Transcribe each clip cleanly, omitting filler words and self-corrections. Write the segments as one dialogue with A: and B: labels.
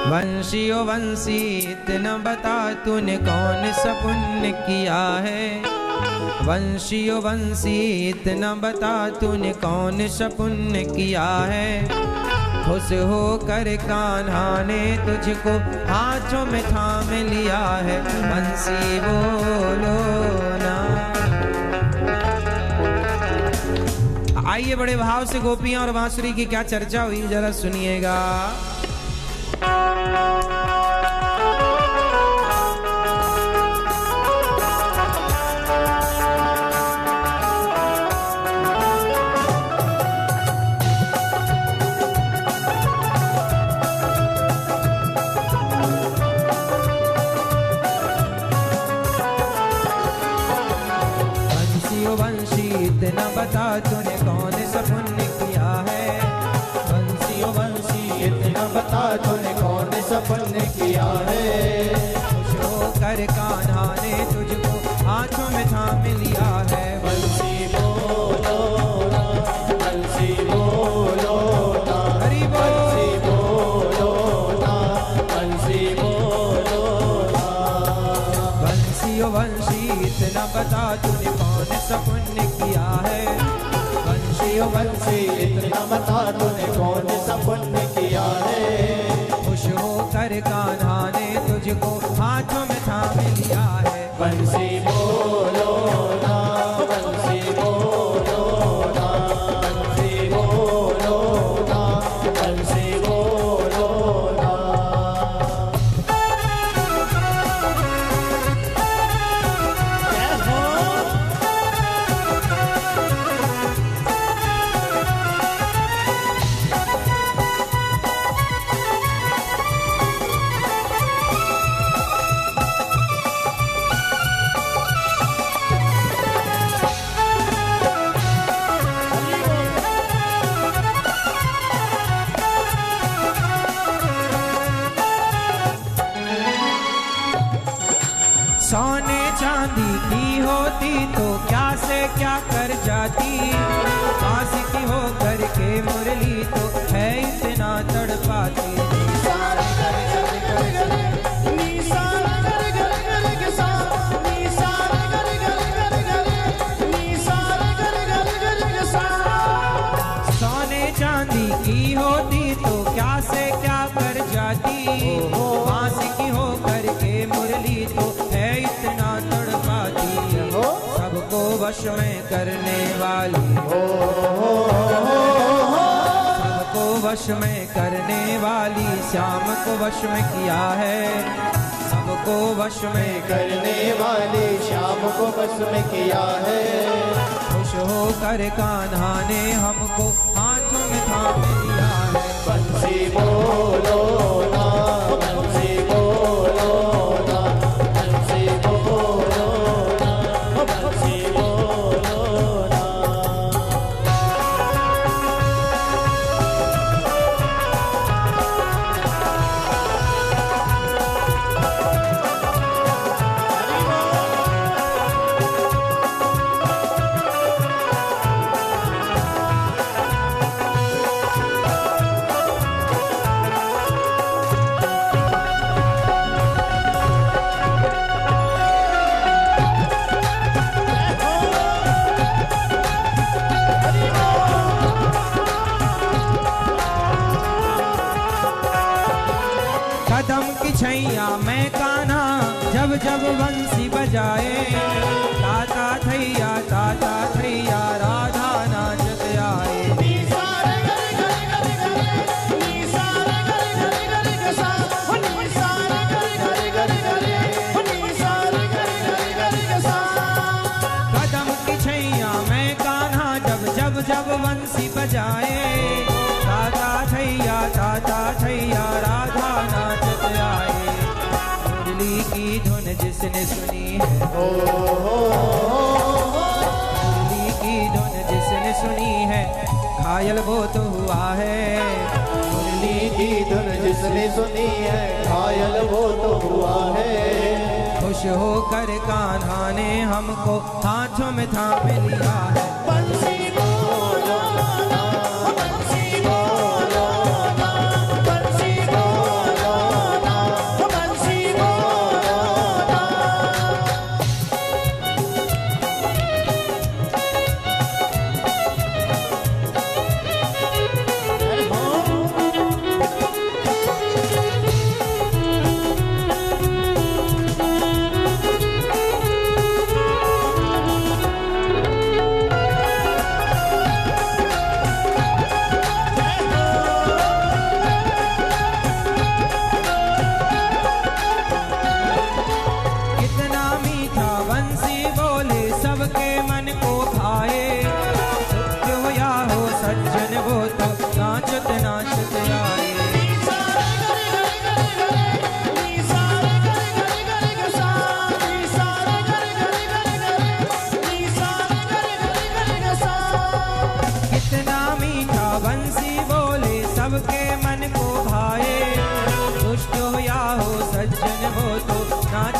A: वंशी ओ वंशी इतना बता तूने कौन सा पुण्य किया है। वंशी ओ वंशी इतना बता तूने कौन सा पुण्य किया है। खुश होकर कान्हा ने तुझको हाथों में थाम लिया है। वंशी बोलो ना। आइए बड़े भाव से गोपियां और बांसुरी की क्या चर्चा हुई जरा सुनिएगा। वंशी इतना बता तूने कौन सा पुण्य किया है।
B: वंशी ओ वंशी इतना बता तूने कौन सा पुण्य किया है।
A: खुश होकर कान्हा ने तुझको हाथों में थाम लिया है।
B: वंशी बोलो ना, वंशी बोलो ना,
A: हरि
B: वंशी बोलो ना, वंशी बोलो ना।
A: वंशी ओ वंशी इतना बता तूने कौन सा पुण्य किया है।
B: वंशी ओ वंशी इतना बता तूने कौन सा पुण्य किया है।
A: खुश होकर कान्हा ने तुझको हाथों में थाम लिया है।
B: वंशी बोलो ना, वंशी बोलो ना, वंशी बोलो ना, वंशी बोलो ना। जय हो।
A: सोने चांदी की होती तो क्या से क्या कर जाती। फांसी की हो करके मुरली तो है इतना तड़पाती। सोने चांदी की होती तो क्या से क्या कर जाती। फांसी की हो करके मुरली तो है इतना तड़पाती। सबको वश में करने वाली, सबको वश में करने वाली श्याम को वश में किया है। सबको वश में
B: करने वाले श्याम को बस में किया है।
A: खुश होकर कान्हा ने हमको हाथों में थाम लिया है।
B: वंशी बोलो ना, वंशी बोलो ना, वंशी बोलो ना, वंशी बोलो ना।
A: कदम की छैया मैं कान्हा जब जब बंसी बजाए। ताता थैया राधा नाचत आए। कदम की छैया मैं कान्हा जब जब बंसी बजाए। ताता थैया राधा नाचत आए। मुरली की धुन जिसने सुनी है, मुरली की धुन जिसने सुनी है घायल वो तो हुआ है।
B: मुरली की धुन जिसने सुनी है घायल वो तो हुआ है।
A: खुश होकर कान्हा ने हमको हाथों में थाम लिया है।
B: बंसी बोलो ना, बंसी बोलो ना, बंसी बोलो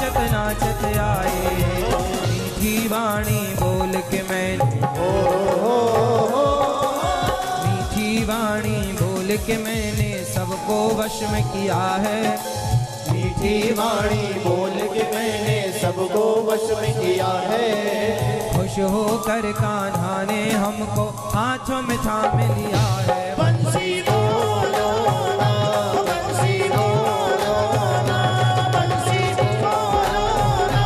A: नाचत नाचत आए। मीठी वाणी बोल के मैंने मीठी वाणी बोल के मैंने सबको वश में किया है।
B: मीठी वाणी बोल के मैंने सबको वश में किया है।
A: खुश होकर कान्हा ने हमको हाथों में थाम लिया है।
B: बंसी बोलो ना, बंसी बोलो ना, बंसी बोलो ना,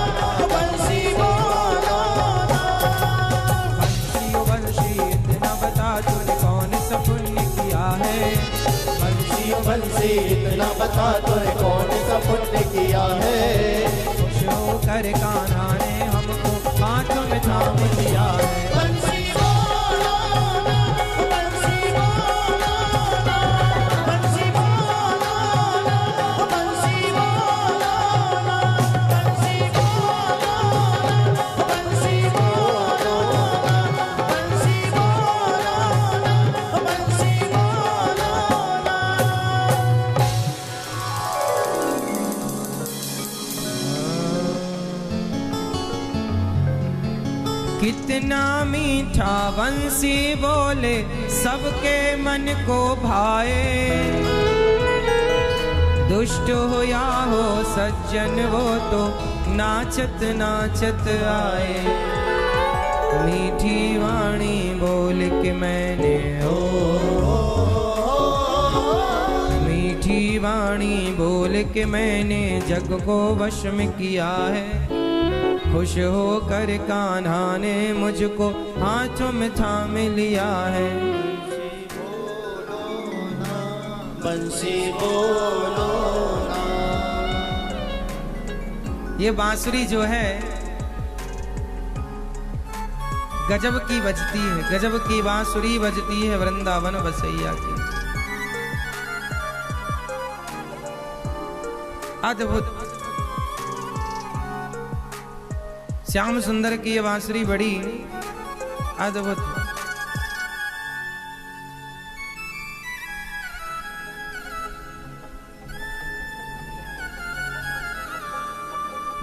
B: बंसी बोलो ना।
A: बंसी ओ बंसी इतना बता तूने कौन सा पुण्य किया है।
B: बंसी ओ बंसी इतना बता तूने कौन सा पुण्य किया है।
A: खुश होकर कान्हा ने हमको हाथों में थाम लिया है।
B: बंसी बोलो ना, बंसी बोलो ना, बंसी बोलो ना, बंसी बोलो ना, बंसी बोलो ना, बंसी बोलो ना, बंसी बोलो ना, बंसी बोलो ना।
A: कितना मीठा बंसी बोले सबके मन को भाए। दुष्ट हो या हो सज्जन वो तो नाचत नाचत आए। मीठी वाणी बोल के मैंने मीठी वाणी बोल के मैंने जग को वश में किया है। खुश होकर कान्हा ने मुझको हाथों में थाम लिया है।
B: बंसी बोलो ना।
A: ये बांसुरी जो है गजब की बजती है, गजब की बांसुरी बजती है वृंदावन बसैया की। अद्भुत श्याम सुंदर की ये बांसुरी बड़ी अद्भुत।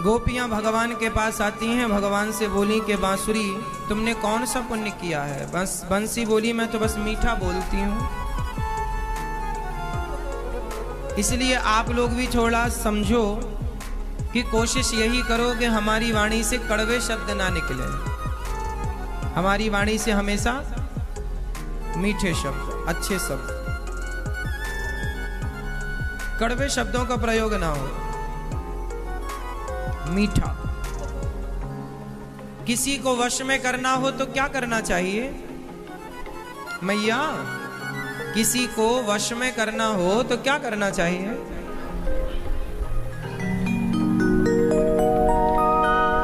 A: गोपियां भगवान के पास आती हैं, भगवान से बोली कि बांसुरी तुमने कौन सा पुण्य किया है। बस बंसी बोली मैं तो बस मीठा बोलती हूं। इसलिए आप लोग भी थोड़ा समझो कि कोशिश यही करो कि हमारी वाणी से कड़वे शब्द ना निकले। हमारी वाणी से हमेशा मीठे शब्द, अच्छे शब्द, कड़वे शब्दों का प्रयोग ना हो। मीठा। किसी को वश में करना हो तो क्या करना चाहिए मैया? किसी को वश में करना हो तो क्या करना चाहिए?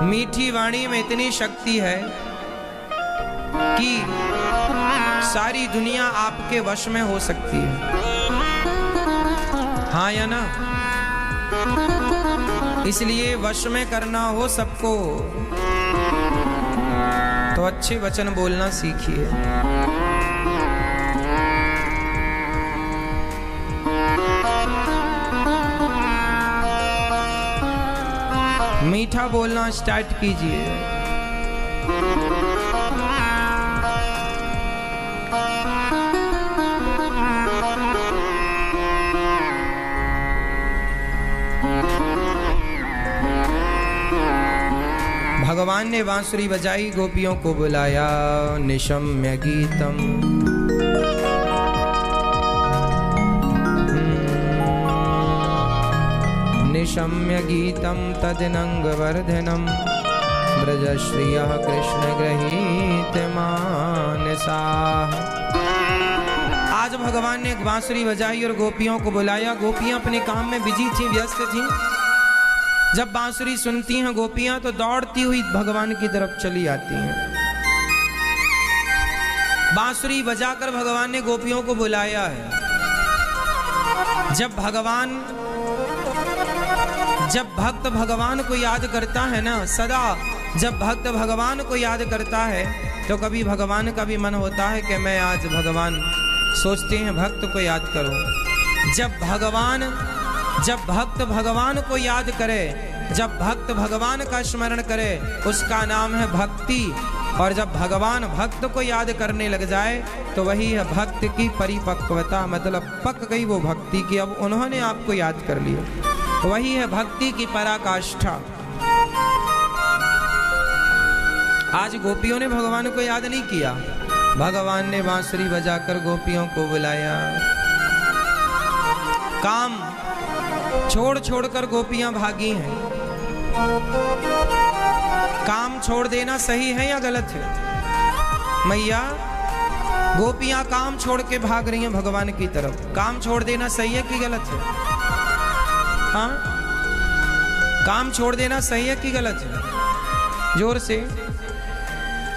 A: मीठी वाणी में इतनी शक्ति है कि सारी दुनिया आपके वश में हो सकती है। हाँ या ना? इसलिए वश में करना हो सबको तो अच्छे वचन बोलना सीखिए। मीठा बोलना स्टार्ट कीजिए। भगवान ने बांसुरी बजाई, गोपियों को बुलाया। निशम्य गीतम निशम्य गीतम तदनंगवर्धनम ब्रजश्रियः कृष्ण गृहीत मानसाः। आज भगवान ने एक बांसुरी बजाई और गोपियों को बुलाया। गोपियां अपने काम में बिजी थी, व्यस्त थी। जब बांसुरी सुनती हैं गोपियां तो दौड़ती हुई भगवान की तरफ चली आती हैं। बांसुरी बजाकर भगवान ने गोपियों को बुलाया है। जब भक्त भगवान को याद करता है ना, सदा जब भक्त भगवान को याद करता है तो कभी भगवान का भी मन होता है कि मैं आज भगवान सोचते हैं भक्त को याद करो। जब भक्त भगवान को याद करे जब भक्त भगवान का स्मरण करे उसका नाम है भक्ति, और जब भगवान भक्त को याद करने लग जाए तो वही है भक्त की परिपक्वता, मतलब पक गई वो भक्ति की, अब उन्होंने आपको याद कर लिया, वही है भक्ति की पराकाष्ठा। आज गोपियों ने भगवान को याद नहीं किया, भगवान ने बांसुरी बजाकर गोपियों को बुलाया। काम छोड़ छोड़कर गोपियां भागी हैं। काम छोड़ देना सही है या गलत है? मैया, गोपियां काम छोड़ के भाग रही हैं भगवान की तरफ, काम छोड़ देना सही है कि गलत है? हाँ, काम छोड़ देना सही है कि गलत है? जोर से।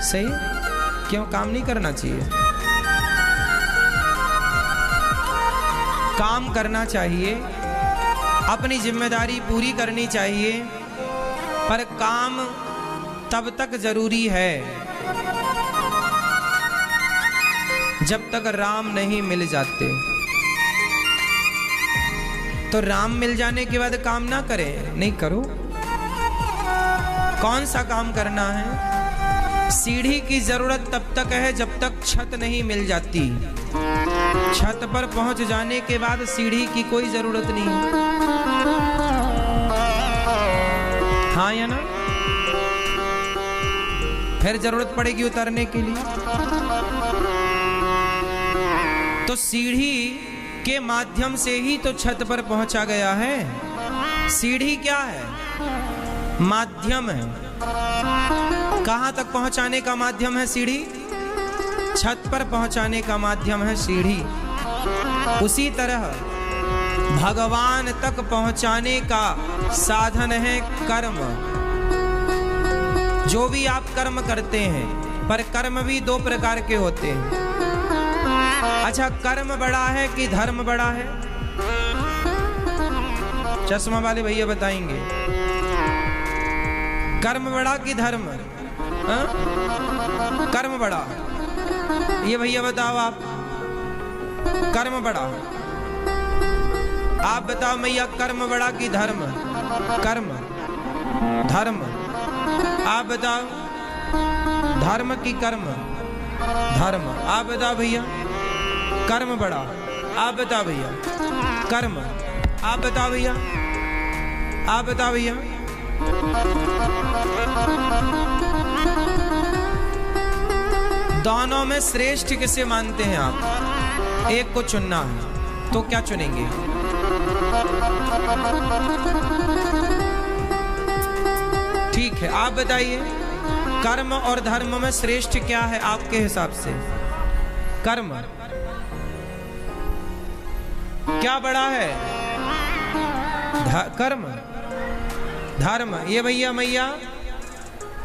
A: सही? क्यों काम नहीं करना चाहिए? काम करना चाहिए, अपनी जिम्मेदारी पूरी करनी चाहिए, पर काम तब तक जरूरी है जब तक राम नहीं मिल जाते। तो राम मिल जाने के बाद काम ना करें? नहीं करो। कौन सा काम करना है? सीढ़ी की जरूरत तब तक है जब तक छत नहीं मिल जाती। छत पर पहुंच जाने के बाद सीढ़ी की कोई जरूरत नहीं है। हाँ या ना? फिर जरूरत पड़ेगी उतरने के लिए। तो सीढ़ी के माध्यम से ही तो छत पर पहुंचा गया है। सीढ़ी क्या है? माध्यम है। कहां तक पहुंचाने का माध्यम है सीढ़ी? छत पर पहुंचाने का माध्यम है सीढ़ी। उसी तरह भगवान तक पहुंचाने का साधन है कर्म। जो भी आप कर्म करते हैं, पर कर्म भी दो प्रकार के होते हैं। अच्छा, कर्म बड़ा है कि धर्म बड़ा है? चश्मा वाले भैया बताएंगे, कर्म बड़ा कि धर्म? हा? कर्म बड़ा। ये भैया बताओ, आप कर्म बड़ा? आप बताओ मैया, कर्म बड़ा कि धर्म? कर्म। धर्म। आप बताओ, धर्म की कर्म? धर्म। आप बताओ भैया, कर्म बड़ा? आप बताओ भैया, कर्म। आप बताओ भैया, आप बताओ भैया। दोनों में श्रेष्ठ किसे मानते हैं आप? एक को चुनना है, तो क्या चुनेंगे? ठीक है, आप बताइए, कर्म और धर्म में श्रेष्ठ क्या है आपके हिसाब से? कर्म। क्या बड़ा है? कर्म। धर्म। ये भैया मैया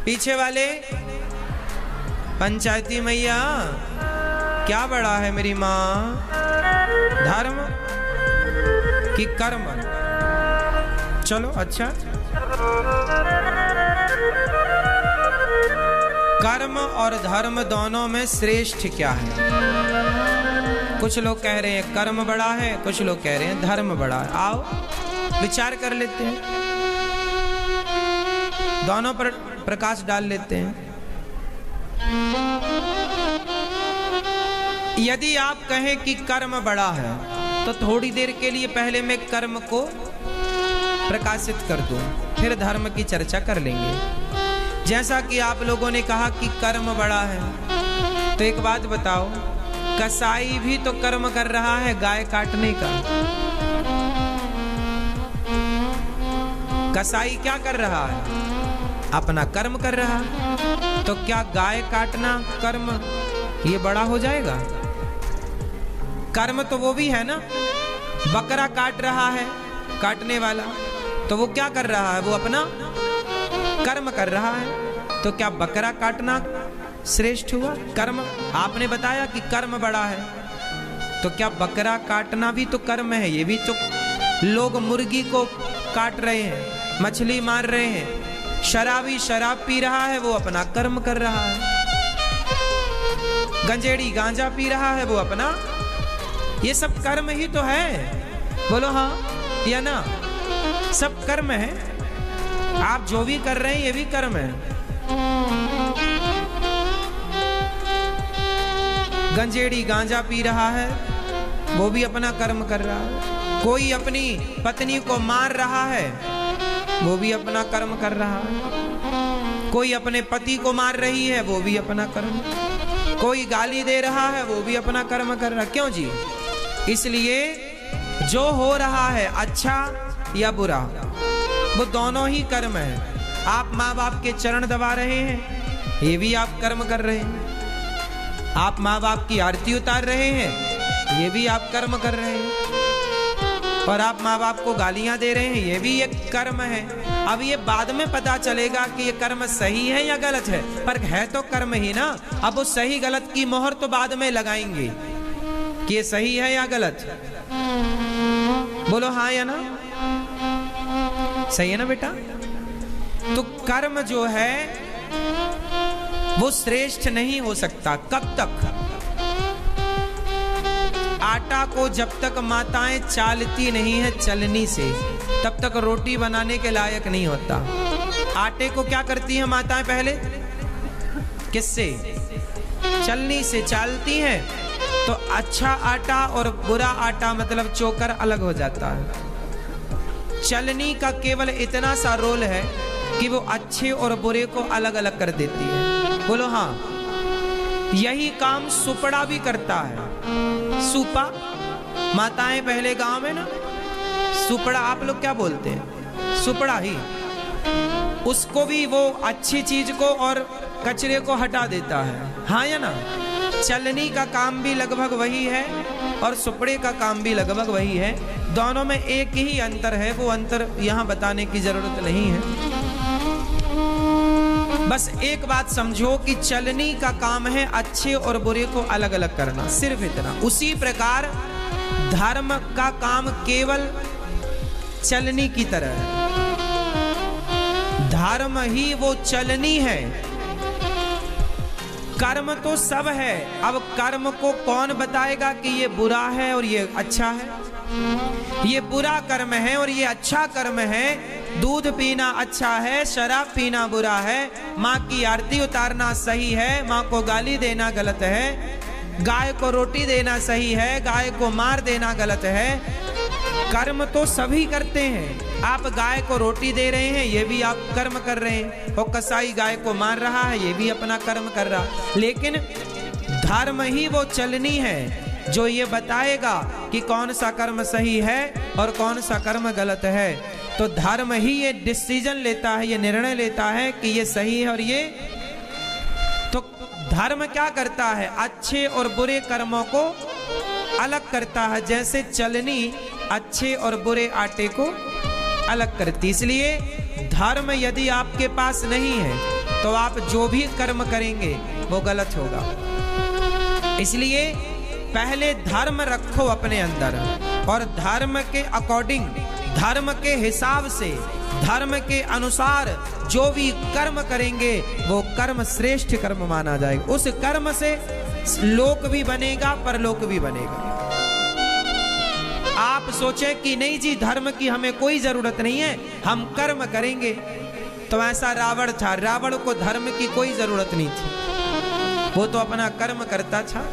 A: पीछे वाले पंचायती मैया, क्या बड़ा है मेरी माँ? धर्म कि कर्म? चलो अच्छा, कर्म और धर्म दोनों में श्रेष्ठ क्या है? कुछ लोग कह रहे हैं कर्म बड़ा है, कुछ लोग कह रहे हैं धर्म बड़ा है। आओ विचार कर लेते हैं, दोनों पर प्रकाश डाल लेते हैं। यदि आप कहें कि कर्म बड़ा है, तो थोड़ी देर के लिए पहले मैं कर्म को प्रकाशित कर दूं, फिर धर्म की चर्चा कर लेंगे। जैसा कि आप लोगों ने कहा कि कर्म बड़ा है, तो एक बात बताओ, कसाई भी तो कर्म कर रहा है गाय काटने का। कसाई क्या कर रहा है? अपना कर्म कर रहा है। तो क्या गाय काटना कर्म ये बड़ा हो जाएगा? कर्म तो वो भी है ना। बकरा काट रहा है काटने वाला, तो वो क्या कर रहा है? वो अपना कर्म कर रहा है। तो क्या बकरा काटना श्रेष्ठ हुआ? कर्म। आपने बताया कि कर्म बड़ा है, तो क्या बकरा काटना भी तो कर्म है? ये भी तो, लोग मुर्गी को काट रहे हैं, मछली मार रहे हैं, शराबी शराब पी रहा है, वो अपना कर्म कर रहा है। गंजेड़ी गांजा पी रहा है, वो अपना, ये सब कर्म ही तो है। बोलो हाँ या ना? सब कर्म है। आप जो भी कर रहे हैं ये भी कर्म है। गंजेड़ी गांजा पी रहा है, वो भी अपना कर्म कर रहा है। कोई अपनी पत्नी को मार रहा है, वो भी अपना कर्म कर रहा है। कोई अपने पति को मार रही है, वो भी अपना कर्म। कोई गाली दे रहा है, वो भी अपना कर्म कर रहा है। क्यों जी? इसलिए जो हो रहा है अच्छा या बुरा, वो दोनों ही कर्म है। आप माँ बाप के चरण दबा रहे हैं, ये भी आप कर्म कर रहे हैं। आप माँ बाप की आरती उतार रहे हैं, ये भी आप कर्म कर रहे हैं। और आप माँ बाप को गालियां दे रहे हैं, ये भी एक कर्म है। अब ये बाद में पता चलेगा कि ये कर्म सही है या गलत है, पर है तो कर्म ही ना। अब वो सही गलत की मोहर तो बाद में लगाएंगे कि ये सही है या गलत। बोलो हाँ या ना? सही है ना बेटा? तो कर्म जो है वो श्रेष्ठ नहीं हो सकता। कब तक? आटा को जब तक माताएं चालती नहीं है चलनी से, तब तक रोटी बनाने के लायक नहीं होता। आटे को क्या करती हैं माताएं पहले? किससे? चलनी से चालती हैं। तो अच्छा आटा और बुरा आटा मतलब चोकर अलग हो जाता है। चलनी का केवल इतना सा रोल है कि वो अच्छे और बुरे को अलग अलग कर देती है। बोलो हाँ। यही काम सुपड़ा भी करता है। सुपा माताएं पहले गांव में ना, सुपड़ा आप लोग क्या बोलते हैं? सुपड़ा ही। उसको भी वो अच्छी चीज को और कचरे को हटा देता है, हाँ या ना? चलनी का काम भी लगभग वही है और सुपड़े का काम भी लगभग वही है। दोनों में एक ही अंतर है, वो अंतर यहां बताने की जरूरत नहीं है। बस एक बात समझो कि चलनी का काम है अच्छे और बुरे को अलग अलग करना, सिर्फ इतना। उसी प्रकार धर्म का काम केवल चलनी की तरह है। धर्म ही वो चलनी है। कर्म तो सब है। अब कर्म को कौन बताएगा कि ये बुरा है और ये अच्छा है? ये बुरा कर्म है और ये अच्छा कर्म है। दूध पीना अच्छा है, शराब पीना बुरा है। माँ की आरती उतारना सही है, माँ को गाली देना गलत है। गाय को रोटी देना सही है, गाय को मार देना गलत है। कर्म तो सभी करते हैं। आप गाय को रोटी दे रहे हैं, ये भी आप कर्म कर रहे हैं। और कसाई गाय को मार रहा है, ये भी अपना कर्म कर रहा है। लेकिन धर्म ही वो चलनी है जो ये बताएगा कि कौन सा कर्म सही है और कौन सा कर्म गलत है। तो धर्म ही ये डिसीजन लेता है, ये निर्णय लेता है कि ये सही है और ये। तो धर्म क्या करता है? अच्छे और बुरे कर्मों को अलग करता है। जैसे चलनी अच्छे और बुरे आटे को अलग करती। इसलिए धर्म यदि आपके पास नहीं है तो आप जो भी कर्म करेंगे वो गलत होगा। इसलिए पहले धर्म रखो अपने अंदर और धर्म के अकॉर्डिंग, धर्म के हिसाब से, धर्म के अनुसार जो भी कर्म करेंगे वो कर्म श्रेष्ठ कर्म माना जाएगा। उस कर्म से लोक भी बनेगा, परलोक भी बनेगा। आप सोचें कि नहीं जी धर्म की हमें कोई जरूरत नहीं है, हम कर्म करेंगे। तो ऐसा रावण था। रावण को धर्म की कोई जरूरत नहीं थी, वो तो अपना कर्म करता था।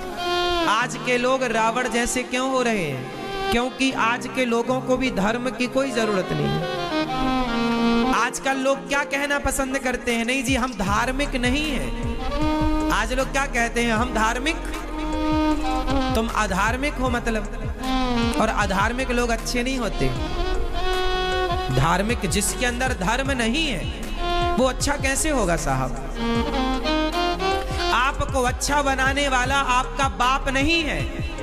A: आज के लोग रावण जैसे क्यों हो रहे हैं? क्योंकि आज के लोगों को भी धर्म की कोई जरूरत नहीं है। आजकल लोग क्या कहना पसंद करते हैं? नहीं जी हम धार्मिक नहीं हैं। आज लोग क्या कहते हैं? हम धार्मिक, तुम अधार्मिक हो मतलब। और अधार्मिक लोग अच्छे नहीं होते। धार्मिक जिसके अंदर धर्म नहीं है वो अच्छा कैसे होगा साहब? आपको अच्छा बनाने वाला आपका बाप नहीं है,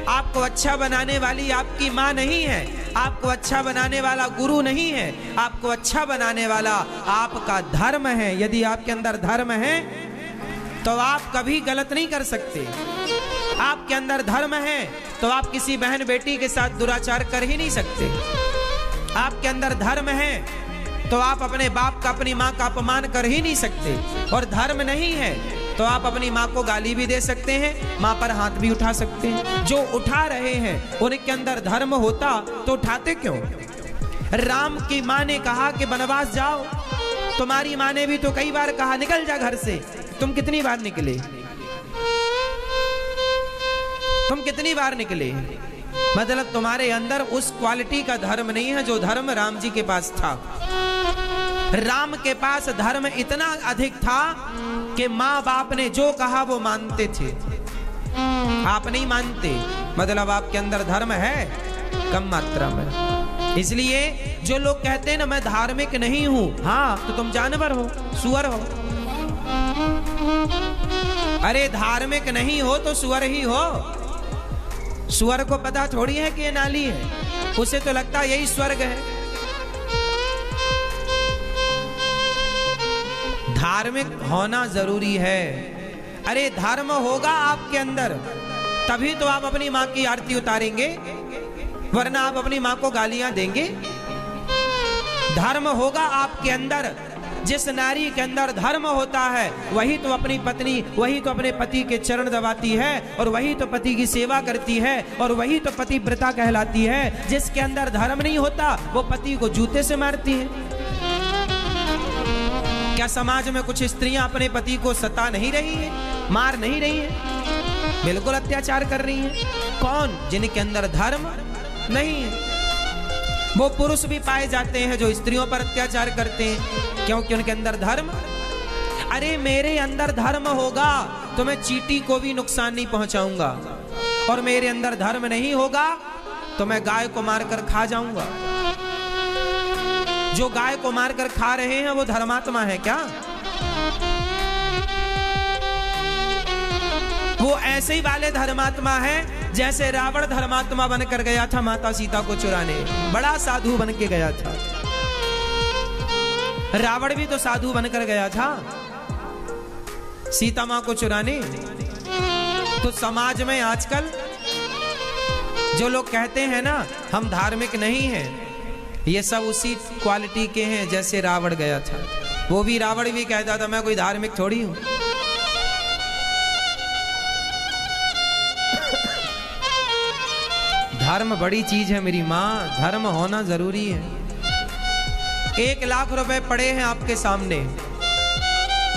A: आपको अच्छा बनाने वाली आपकी माँ नहीं है, आपको अच्छा बनाने वाला गुरु नहीं है, आपको अच्छा बनाने वाला आपका धर्म है। यदि आपके अंदर धर्म है तो आप कभी गलत नहीं कर सकते। आपके अंदर धर्म है तो आप किसी बहन बेटी के साथ दुराचार कर ही नहीं सकते। आपके अंदर धर्म है तो आप अपने बाप का, अपनी माँ का अपमान कर ही नहीं सकते। और धर्म नहीं है तो आप अपनी माँ को गाली भी दे सकते हैं, माँ पर हाथ भी उठा सकते हैं। जो उठा रहे हैं उनके अंदर धर्म होता तो उठाते क्यों? राम की माँ ने कहा कि वनवास जाओ, तुम्हारी माँ ने भी तो कई बार कहा निकल जा घर से, तुम कितनी बार निकले? तुम कितनी बार निकले? मतलब तुम्हारे अंदर उस क्वालिटी का धर्म नहीं है जो धर्म राम जी के पास था। राम के पास धर्म इतना अधिक था कि माँ बाप ने जो कहा वो मानते थे। आप नहीं मानते, मतलब आपके अंदर धर्म है कम मात्रा में। इसलिए जो लोग कहते हैं ना मैं धार्मिक नहीं हूं, हाँ तो तुम जानवर हो, सुअर हो। अरे धार्मिक नहीं हो तो सुअर ही हो। सुअर को पता थोड़ी है कि ये नाली है, उसे तो लगता है यही स्वर्ग है। धार्मिक होना जरूरी है। अरे धर्म होगा आपके अंदर तभी तो आप अपनी माँ की आरती उतारेंगे, वरना आप अपनी माँ को गालियां देंगे। धर्म होगा आपके अंदर। जिस नारी के अंदर धर्म होता है वही तो अपनी पत्नी, वही तो अपने पति के चरण दबाती है, और वही तो पति की सेवा करती है, और वही तो पतिव्रता कहलाती है। जिसके अंदर धर्म नहीं होता वो पति को जूते से मारती है। क्या समाज में कुछ स्त्रियां अपने पति को सता नहीं रही है, मार नहीं रही है? बिल्कुल अत्याचार कर रही हैं। कौन? जिनके अंदर धर्म नहीं है। वो पुरुष भी पाए जाते हैं जो स्त्रियों पर अत्याचार करते हैं, क्योंकि उनके अंदर धर्म। अरे मेरे अंदर धर्म होगा तो मैं चींटी को भी नुकसान नहीं पहुंचाऊंगा, और मेरे अंदर धर्म नहीं होगा तो मैं गाय को मारकर खा जाऊंगा। जो गाय को मारकर खा रहे हैं वो धर्मात्मा है क्या? वो ऐसे ही वाले धर्मात्मा है जैसे रावण धर्मात्मा बनकर गया था माता सीता को चुराने। बड़ा साधु बन के गया था। रावण भी तो साधु बनकर गया था सीता मां को चुराने। तो समाज में आजकल जो लोग कहते हैं ना हम धार्मिक नहीं हैं, ये सब उसी क्वालिटी के हैं जैसे रावण गया था। वो भी रावण भी कहता था मैं कोई धार्मिक थोड़ी हूं। धर्म बड़ी चीज है मेरी माँ, धर्म होना जरूरी है। 1 लाख रुपए पड़े हैं आपके सामने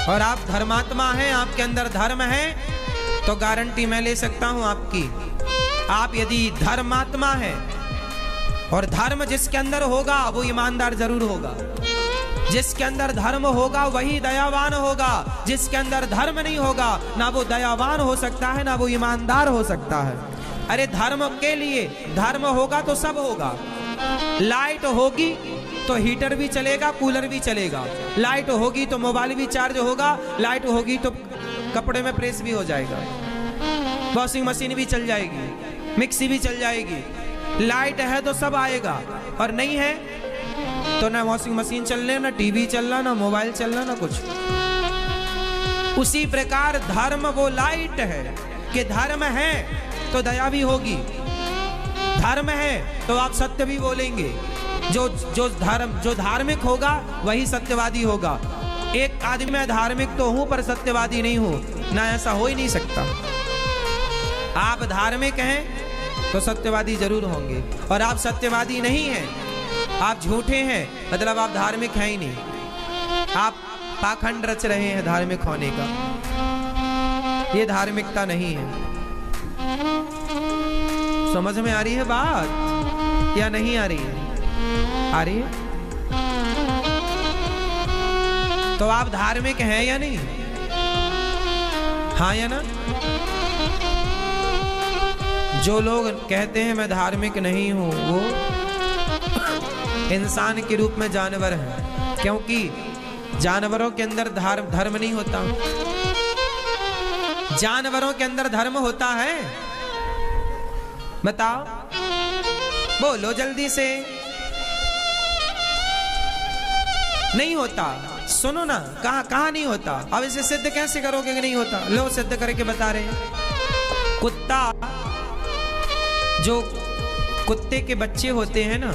A: और आप धर्मात्मा हैं, आपके अंदर धर्म है, तो गारंटी मैं ले सकता हूं आपकी। आप यदि धर्मात्मा हैं, और धर्म जिसके अंदर होगा वो ईमानदार जरूर होगा। जिसके अंदर धर्म होगा वही दयावान होगा। जिसके अंदर धर्म नहीं होगा ना वो दयावान हो सकता है ना वो ईमानदार हो सकता है। अरे धर्म के लिए धर्म होगा तो सब होगा। लाइट होगी तो हीटर भी चलेगा, कूलर भी चलेगा। लाइट होगी तो मोबाइल भी चार्ज होगा। लाइट होगी तो कपड़े में प्रेस भी हो जाएगा, वॉशिंग मशीन भी चल जाएगी, मिक्सी भी चल जाएगी। लाइट है तो सब आएगा, और नहीं है तो ना वॉशिंग मशीन चलने, ना टीवी चलना, ना मोबाइल चलना, ना कुछ। उसी प्रकार धर्म वो लाइट है कि धर्म है तो दया भी होगी, धर्म है तो आप सत्य भी बोलेंगे। जो धार्मिक होगा वही सत्यवादी होगा। एक आदमी मैं धार्मिक तो हूं पर सत्यवादी नहीं हूं, ना, ऐसा हो ही नहीं सकता। आप धार्मिक हैं तो सत्यवादी जरूर होंगे, और आप सत्यवादी नहीं हैं, आप झूठे हैं, मतलब आप धार्मिक हैं ही नहीं। आप पाखंड रच रहे हैं धार्मिक होने का। ये धार्मिकता नहीं है। समझ में आ रही है बात या नहीं आ रही है? आ रही है? तो आप धार्मिक हैं या नहीं? हाँ या ना? जो लोग कहते हैं मैं धार्मिक नहीं हूं वो इंसान के रूप में जानवर हैं, क्योंकि जानवरों के अंदर धर्म नहीं होता। जानवरों के अंदर धर्म होता है? बताओ, बोलो जल्दी से। नहीं होता। सुनो ना, कहाँ नहीं होता? अब इसे सिद्ध कैसे करोगे कि नहीं होता? लो सिद्ध करके बता रहे हैं। कुत्ता, जो कुत्ते के बच्चे होते हैं ना,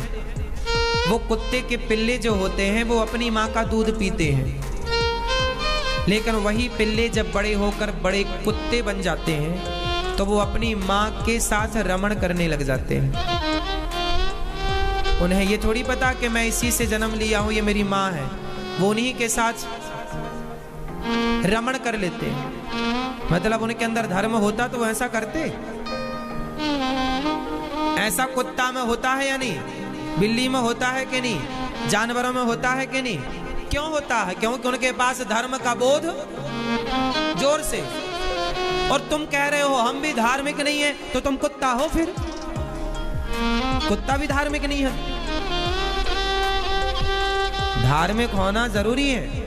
A: वो कुत्ते के पिल्ले जो होते हैं वो अपनी माँ का दूध पीते हैं, लेकिन वही पिल्ले जब बड़े होकर बड़े कुत्ते बन जाते हैं तो वो अपनी माँ के साथ रमण करने लग जाते हैं। उन्हें ये थोड़ी पता कि मैं इसी से जन्म लिया हूं, ये मेरी माँ है। वो उन्हीं के साथ रमण कर लेते हैं। मतलब उनके अंदर धर्म होता तो वो ऐसा करते? ऐसा कुत्ता में होता है या नहीं? बिल्ली में होता है कि नहीं? जानवरों में होता है कि नहीं? क्यों होता है? क्योंकि उनके पास धर्म का बोध जोर से। और तुम कह रहे हो हम भी धार्मिक नहीं है, तो तुम कुत्ता हो फिर? कुत्ता भी धार्मिक नहीं है। धार्मिक होना जरूरी है,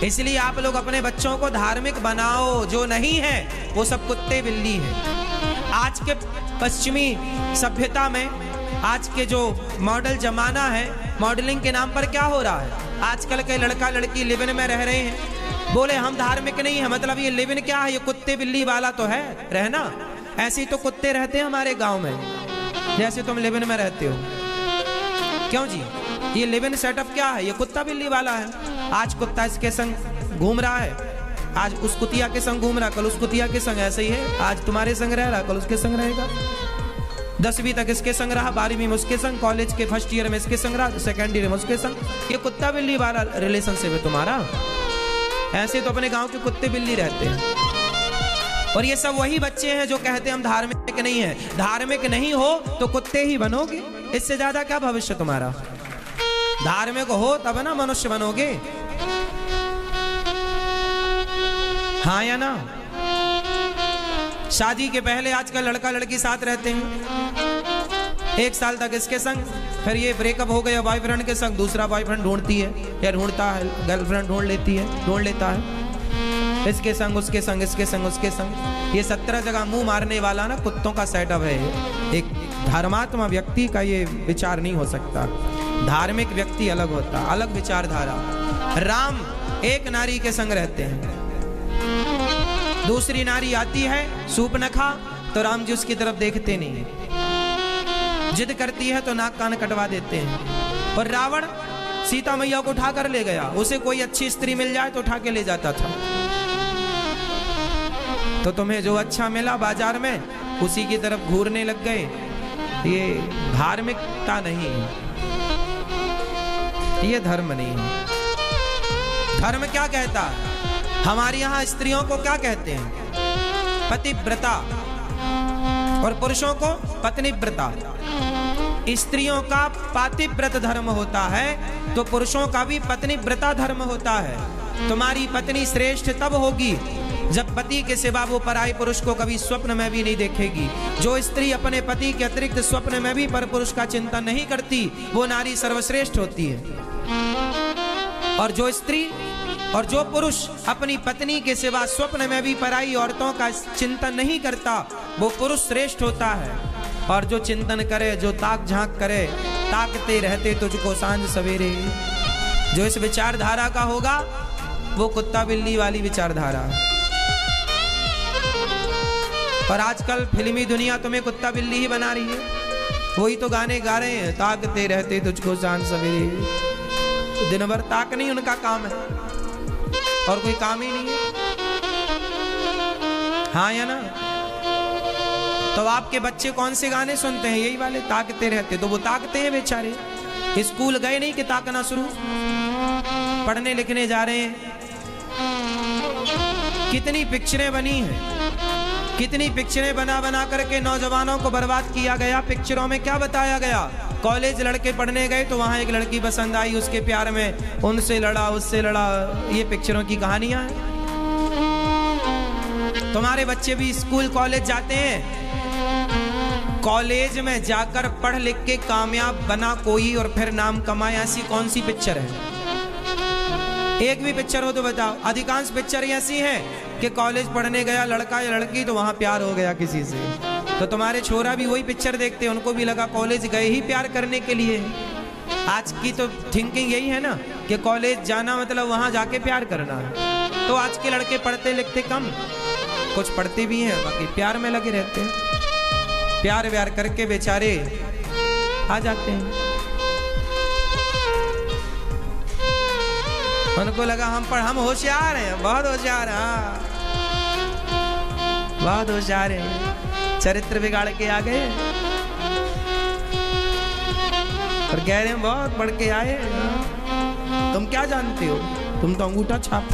A: इसलिए आप लोग अपने बच्चों को धार्मिक बनाओ। जो नहीं है वो सब कुत्ते बिल्ली हैं। आज के पश्चिमी सभ्यता में, आज के जो मॉडल जमाना है, मॉडलिंग के नाम पर क्या हो रहा है? आजकल के लड़का लड़की लिव इन में रह रहे हैं। बोले हम धार्मिक नहीं है, मतलब ये लिव इन क्या है? ये कुत्ते बिल्ली वाला तो है रहना। ऐसे ही तो कुत्ते रहते हैं हमारे गांव में, जैसे तुम लिव इन में रहते हो। क्यों जी? ये लिव इन सेटअप क्या है? ये कुत्ता बिल्ली वाला है। आज कुत्ता इसके संग घूम रहा है, आज उस कुतिया के संग घूम रहा, कल उस कुतिया के संग। ऐसे ही है, आज तुम्हारे संग रह रहा, कल उसके संग रहेगा। 10वीं तक इसके संग रहा, 12वीं में उसके संग, कॉलेज के फर्स्ट ईयर में इसके संग रहा, सेकेंड ईयर में उसके संग। ये कुत्ता बिल्ली वाला रिलेशनशिप है तुम्हारा। ऐसे तो अपने गांव के कुत्ते बिल्ली रहते हैं। और ये सब वही बच्चे हैं जो कहते हैं हम धार्मिक नहीं है। धार्मिक नहीं हो तो कुत्ते ही बनोगे, इससे ज्यादा क्या भविष्य तुम्हारा? धार्मिक हो तब ना मनुष्य बनोगे, हाँ या ना? शादी के पहले आजकल लड़का लड़की साथ रहते हैं, 1 साल तक इसके संग, फिर ये ब्रेकअप हो गया बॉयफ्रेंड के संग, दूसरा बॉयफ्रेंड ढूंढती है या ढूंढता है, गर्लफ्रेंड ढूंढ लेता है, इसके संग उसके संग, इसके संग उसके संग। ये 17 जगह मुंह मारने वाला ना कुत्तों का सेटअप है। एक धर्मात्मा व्यक्ति का ये विचार नहीं हो सकता। धार्मिक व्यक्ति अलग होता, अलग विचारधारा। राम एक नारी के संग रहते हैं, दूसरी नारी आती है सूपनखा, तो राम जी उसकी तरफ देखते नहीं, जिद करती है तो नाक कान कटवा देते हैं। और रावण सीता मैया को उठा कर ले गया, उसे कोई अच्छी स्त्री मिल जाए तो उठा के ले जाता था। तो तुम्हें जो अच्छा मिला बाजार में उसी की तरफ घूरने लग गए। ये धार्मिकता नहीं है, ये धर्म नहीं है। धर्म क्या कहता है? हमारे यहाँ स्त्रियों को क्या कहते हैं? पतिव्रता, और पुरुषों को पत्नीव्रता। स्त्रियों का पातिव्रत धर्म होता है तो पुरुषों का भी पत्नीव्रता धर्म होता है। तुम्हारी पत्नी श्रेष्ठ तब होगी जब पति के सिवा वो पराये पुरुष को कभी स्वप्न में भी नहीं देखेगी। जो स्त्री अपने पति के अतिरिक्त स्वप्न में भी पर पुरुष का चिंतन नहीं करती, वो नारी सर्वश्रेष्ठ होती है। और जो स्त्री और जो पुरुष अपनी पत्नी के सिवा स्वप्न में भी पराई औरतों का चिंतन नहीं करता, वो पुरुष श्रेष्ठ होता है। और जो चिंतन करे, जो ताक झांक करे, ताकते रहते तुझको सांझ सवेरे, जो इस विचारधारा का होगा वो कुत्ता बिल्ली वाली विचारधारा। पर आजकल फिल्मी दुनिया तुम्हें कुत्ता बिल्ली ही बना रही है। वही तो गाने गा रहे हैं, ताकते रहते तुझको सांझ सवेरे। दिन भर ताक नहीं उनका काम है, और कोई काम ही नहीं है, हाँ या ना? तो आपके बच्चे कौन से गाने सुनते हैं? यही वाले, ताकते रहते। तो वो ताकते हैं बेचारे, स्कूल गए नहीं कि ताकना शुरू, पढ़ने लिखने जा रहे हैं। कितनी पिक्चरें बनी हैं, कितनी पिक्चरें बना बना करके नौजवानों को बर्बाद किया गया। पिक्चरों में क्या बताया गया? कॉलेज लड़के पढ़ने गए तो वहां एक लड़की पसंद आई, उसके प्यार में उनसे लड़ा, उससे लड़ा। ये पिक्चरों की कहानियां हैं। तुम्हारे बच्चे भी स्कूल कॉलेज जाते हैं, कॉलेज में जाकर पढ़ लिख के कामयाब बना कोई और फिर नाम कमाया, ऐसी कौन सी पिक्चर है? एक भी पिक्चर हो तो बताओ। अधिकांश पिक्चर ऐसी हैं कि कॉलेज पढ़ने गया लड़का या लड़की तो वहां प्यार हो गया किसी से। तो तुम्हारे छोरा भी वही पिक्चर देखते, उनको भी लगा कॉलेज गए ही प्यार करने के लिए। आज की तो थिंकिंग यही है ना कि कॉलेज जाना मतलब वहां जाके प्यार करना है। तो आज के लड़के पढ़ते लिखते कम, कुछ पढ़ते भी हैं, बाकी प्यार में लगे रहते हैं। प्यार व्यार करके बेचारे आ जाते हैं। उनको लगा हम होशियार हैं, बहुत होशियार हैं, बहुत होशियार हैं, चरित्र बिगाड़ के आ गए और कह रहे हैं बहुत पढ़ के आए। तुम क्या जानते हो, तुम तो अंगूठा छाप।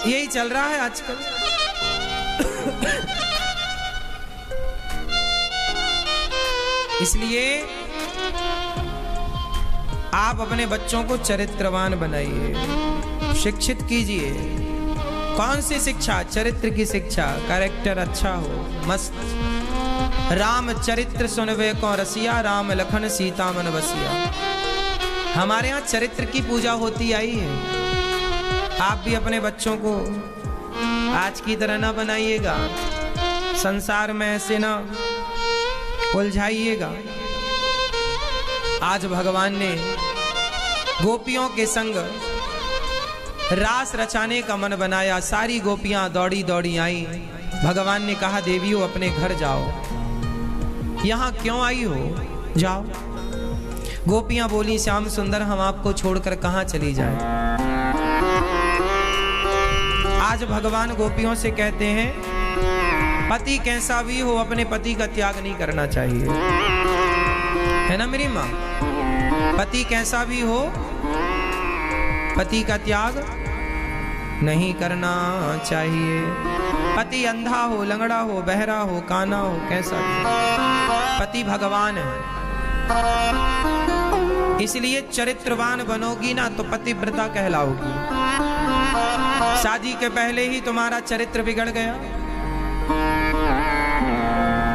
A: यही चल रहा है आजकल। इसलिए आप अपने बच्चों को चरित्रवान बनाइए, शिक्षित कीजिए। कौन सी शिक्षा? चरित्र की शिक्षा। कैरेक्टर अच्छा हो, मस्त। राम चरित्र सुनवे को रसिया, राम लखन सीता मन बसिया। हमारे यहाँ चरित्र की पूजा होती आई है। आप भी अपने बच्चों को आज की तरह ना बनाइएगा, संसार में ऐसे ना उलझाइएगा। आज भगवान ने गोपियों के संग रास रचाने का मन बनाया। सारी गोपियां दौड़ी दौड़ी आई। भगवान ने कहा, देवियों अपने घर जाओ। यहां क्यों आई हो? जाओ। गोपियां बोली, श्याम सुंदर हम आपको छोड़कर कहां चली जाएं? आज भगवान गोपियों से कहते हैं, पति कैसा भी हो अपने पति का त्याग नहीं करना चाहिए, है ना मेरी माँ? पति कैसा भी हो पति का त्याग नहीं करना चाहिए। पति अंधा हो, लंगड़ा हो, बहरा हो, काना हो, कैसा भी, पति भगवान है। इसलिए चरित्रवान बनोगी ना तो पतिव्रता कहलाओगी। शादी के पहले ही तुम्हारा चरित्र बिगड़ गया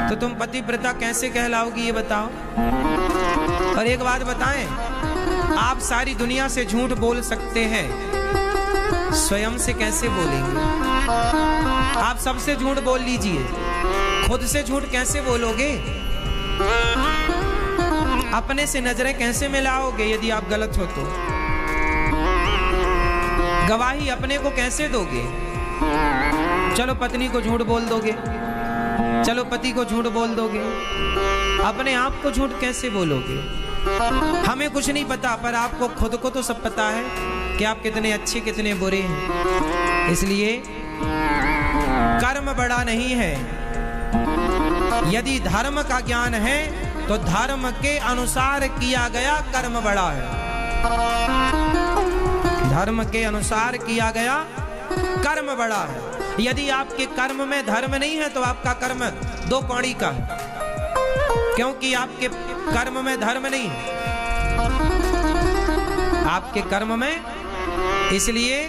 A: तो तुम पतिव्रता कैसे कहलाओगी, ये बताओ। और एक बात बताएं, आप सारी दुनिया से झूठ बोल सकते हैं, स्वयं से कैसे बोलेंगे? आप सबसे झूठ बोल लीजिए, खुद से झूठ कैसे बोलोगे? अपने से नजरें कैसे मिलाओगे यदि आप गलत हो तो? गवाही अपने को कैसे दोगे? चलो पत्नी को झूठ बोल दोगे, चलो पति को झूठ बोल दोगे, अपने आप को झूठ कैसे बोलोगे? हमें कुछ नहीं पता, पर आपको खुद को तो सब पता है कि आप कितने अच्छे कितने बुरे हैं। इसलिए कर्म बड़ा नहीं है। यदि धर्म का ज्ञान है तो धर्म के अनुसार किया गया कर्म बड़ा है। धर्म के अनुसार किया गया कर्म बड़ा है। यदि आपके कर्म में धर्म नहीं है तो आपका कर्म दो कौड़ी का है, क्योंकि आपके कर्म में धर्म नहीं है, आपके कर्म में। इसलिए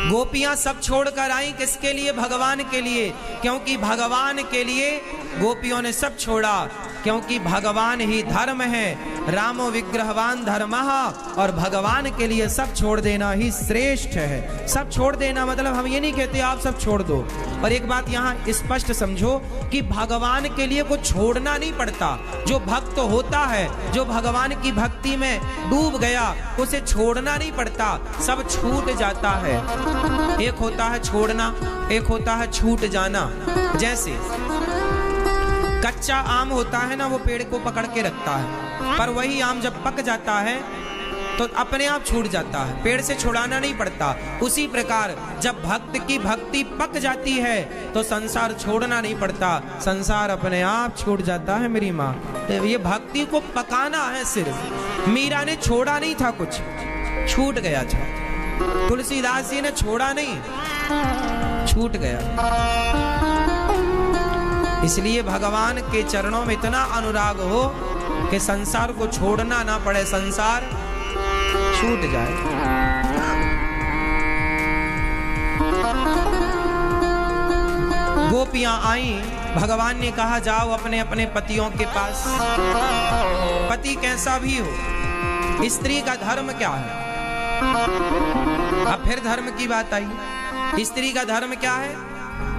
A: गोपियां सब छोड़कर आई, किसके लिए? भगवान के लिए। क्योंकि भगवान के लिए गोपियों ने सब छोड़ा, क्योंकि भगवान ही धर्म है। रामो विग्रहवान धर्मः, और भगवान के लिए सब छोड़ देना ही श्रेष्ठ है। सब छोड़ देना मतलब हम ये नहीं कहते आप सब छोड़ दो। और एक बात यहाँ स्पष्ट समझो कि भगवान के लिए कुछ छोड़ना नहीं पड़ता। जो भक्त होता है, जो भगवान की भक्ति में डूब गया, उसे छोड़ना नहीं पड़ता, सब छूट जाता है। एक होता है छोड़ना, एक होता है छूट जाना। जैसे कच्चा आम होता है ना, वो पेड़ को पकड़ के रखता है, पर वही आम जब पक जाता है तो अपने आप छूट जाता है, पेड़ से छुड़ाना नहीं पड़ता। उसी प्रकार जब भक्त की भक्ति पक जाती है तो संसार छोड़ना नहीं पड़ता, संसार अपने आप छूट जाता है मेरी माँ। ये भक्ति को पकाना है सिर्फ। मीरा ने छोड़ा नहीं था, कुछ छूट गया था। तुलसीदास जी ने छोड़ा नहीं, छूट गया। इसलिए भगवान के चरणों में इतना अनुराग हो कि संसार को छोड़ना ना पड़े, संसार छूट जाए। गोपियां आई, भगवान ने कहा जाओ अपने अपने पतियों के पास। पति कैसा भी हो, स्त्री का धर्म क्या है? अब फिर धर्म की बात आई। स्त्री का धर्म क्या है?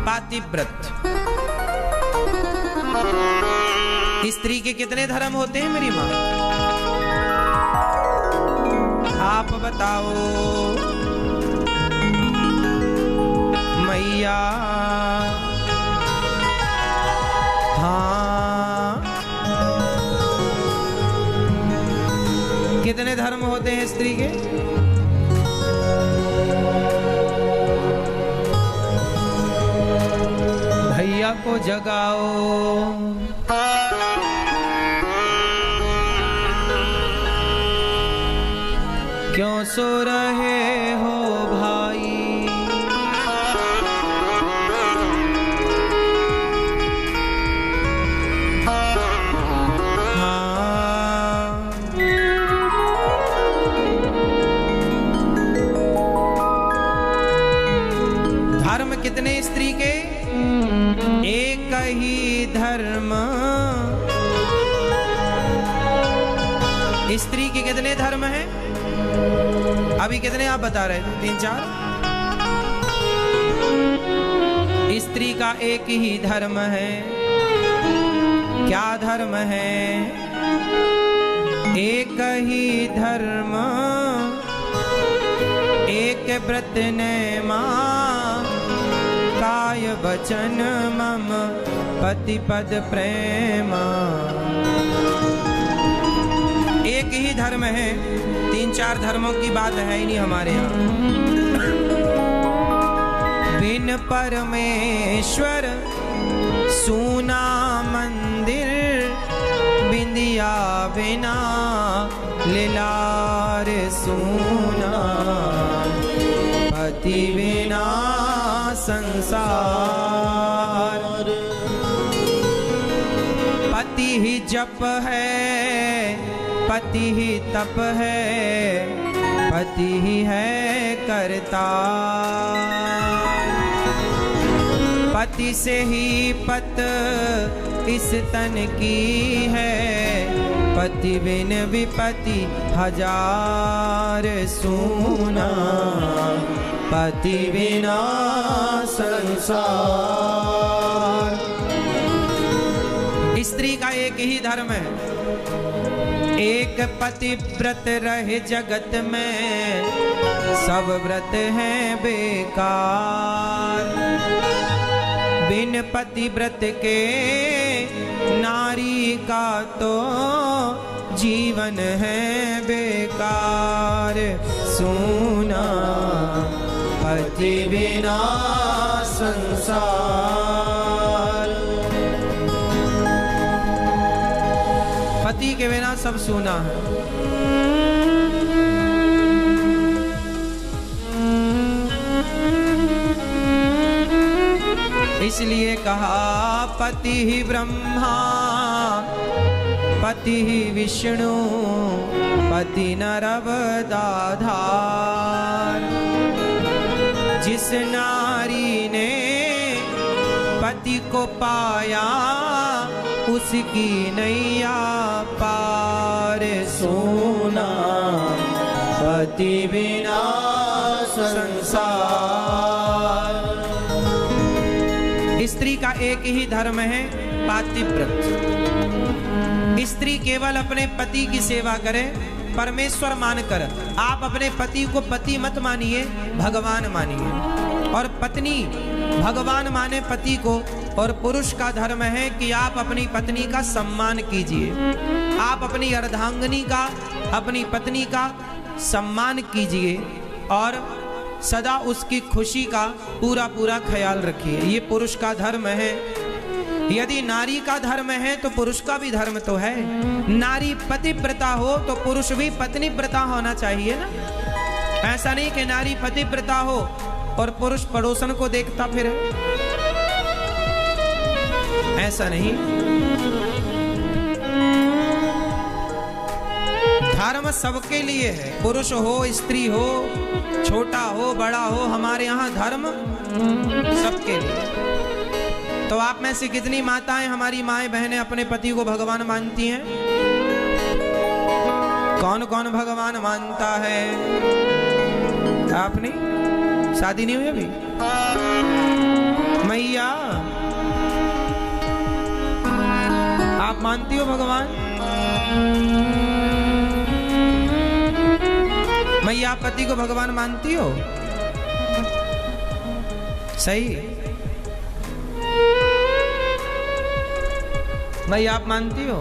A: पातिव्रत। स्त्री के कितने धर्म होते हैं मेरी माँ? आप बताओ मैया। हाँ, कितने धर्म होते हैं स्त्री के? भैया को जगाओ, क्यों सो रहे हो भाई। धर्म कितने स्त्री के? एक ही धर्म। स्त्री के कितने धर्म हैं? अभी कितने आप बता रहे थे? 3-4। स्त्री का एक ही धर्म है। क्या धर्म है? एक ही धर्म, एक व्रत नेमा, काय वचन मम पति पद प्रेमा। एक ही धर्म है, 3-4 धर्मों की बात है ही नहीं हमारे यहाँ। बिन परमेश्वर सूना मंदिर, बिंदिया बिना लीलार सूना, पति बिना संसार। पति ही जप है, पति ही तप है, पति ही है करता। पति से ही पत इस तन की है, पति बिन विपति हजार सूना, पति बिना संसार। स्त्री का एक ही धर्म है। एक पति व्रत रहे जगत में, सब व्रत हैं बेकार। बिन पति व्रत के नारी का तो जीवन है बेकार सूना, पति बिना संसार। पति के बिना सब सूना है। इसलिए कहा पति ही ब्रह्मा, पति ही विष्णु, पति नरवदाधार। जिस नारी ने पति को पाया, उसकी नैया पार सोना, पति बिना संसार। स्त्री का एक ही धर्म है, पातिव्रत। स्त्री केवल अपने पति की सेवा करे, परमेश्वर मानकर। आप अपने पति को पति मत मानिए, भगवान मानिए। और पत्नी भगवान माने पति को। और पुरुष का धर्म है कि आप अपनी पत्नी का सम्मान कीजिए। आप अपनी अर्धांगिनी का, अपनी पत्नी का सम्मान कीजिए और सदा उसकी खुशी का पूरा पूरा ख्याल रखिए। ये पुरुष का धर्म है। यदि नारी का धर्म है तो पुरुष का भी धर्म तो है। नारी पतिव्रता हो तो पुरुष भी पत्नीव्रता होना चाहिए ना। ऐसा नहीं कि नारी पतिव्रता हो और पुरुष पड़ोसन को देखता फिरे, ऐसा नहीं। धर्म सबके लिए है, पुरुष हो स्त्री हो, छोटा हो बड़ा हो, हमारे यहाँ धर्म सबके लिए। तो आप में से कितनी माताएं, हमारी माएं बहनें अपने पति को भगवान मानती हैं? कौन कौन भगवान मानता है? आपने शादी नहीं हुई अभी? मैया आप मानती हो भगवान? मैया आप पति को भगवान मानती हो? सही। मैया आप मानती हो?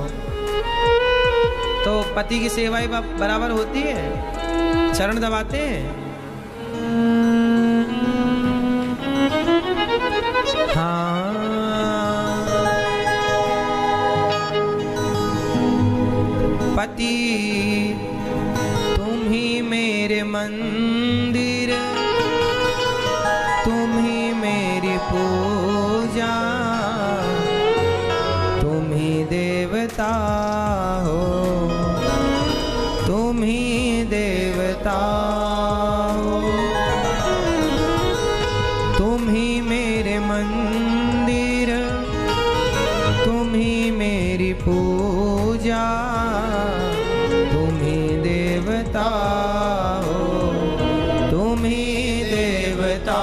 A: तो पति की सेवाएं बराबर होती है? चरण दबाते हैं? हाँ। पति तुम ही मेरे मंदिर, तुम ही मेरी पूजा, तुम ही देवता हो, तुम ही देवता हो। तुम ही मेरे मंदिर, तुम ही मेरी पूजा, तुम ही देवता हो, तुम ही देवता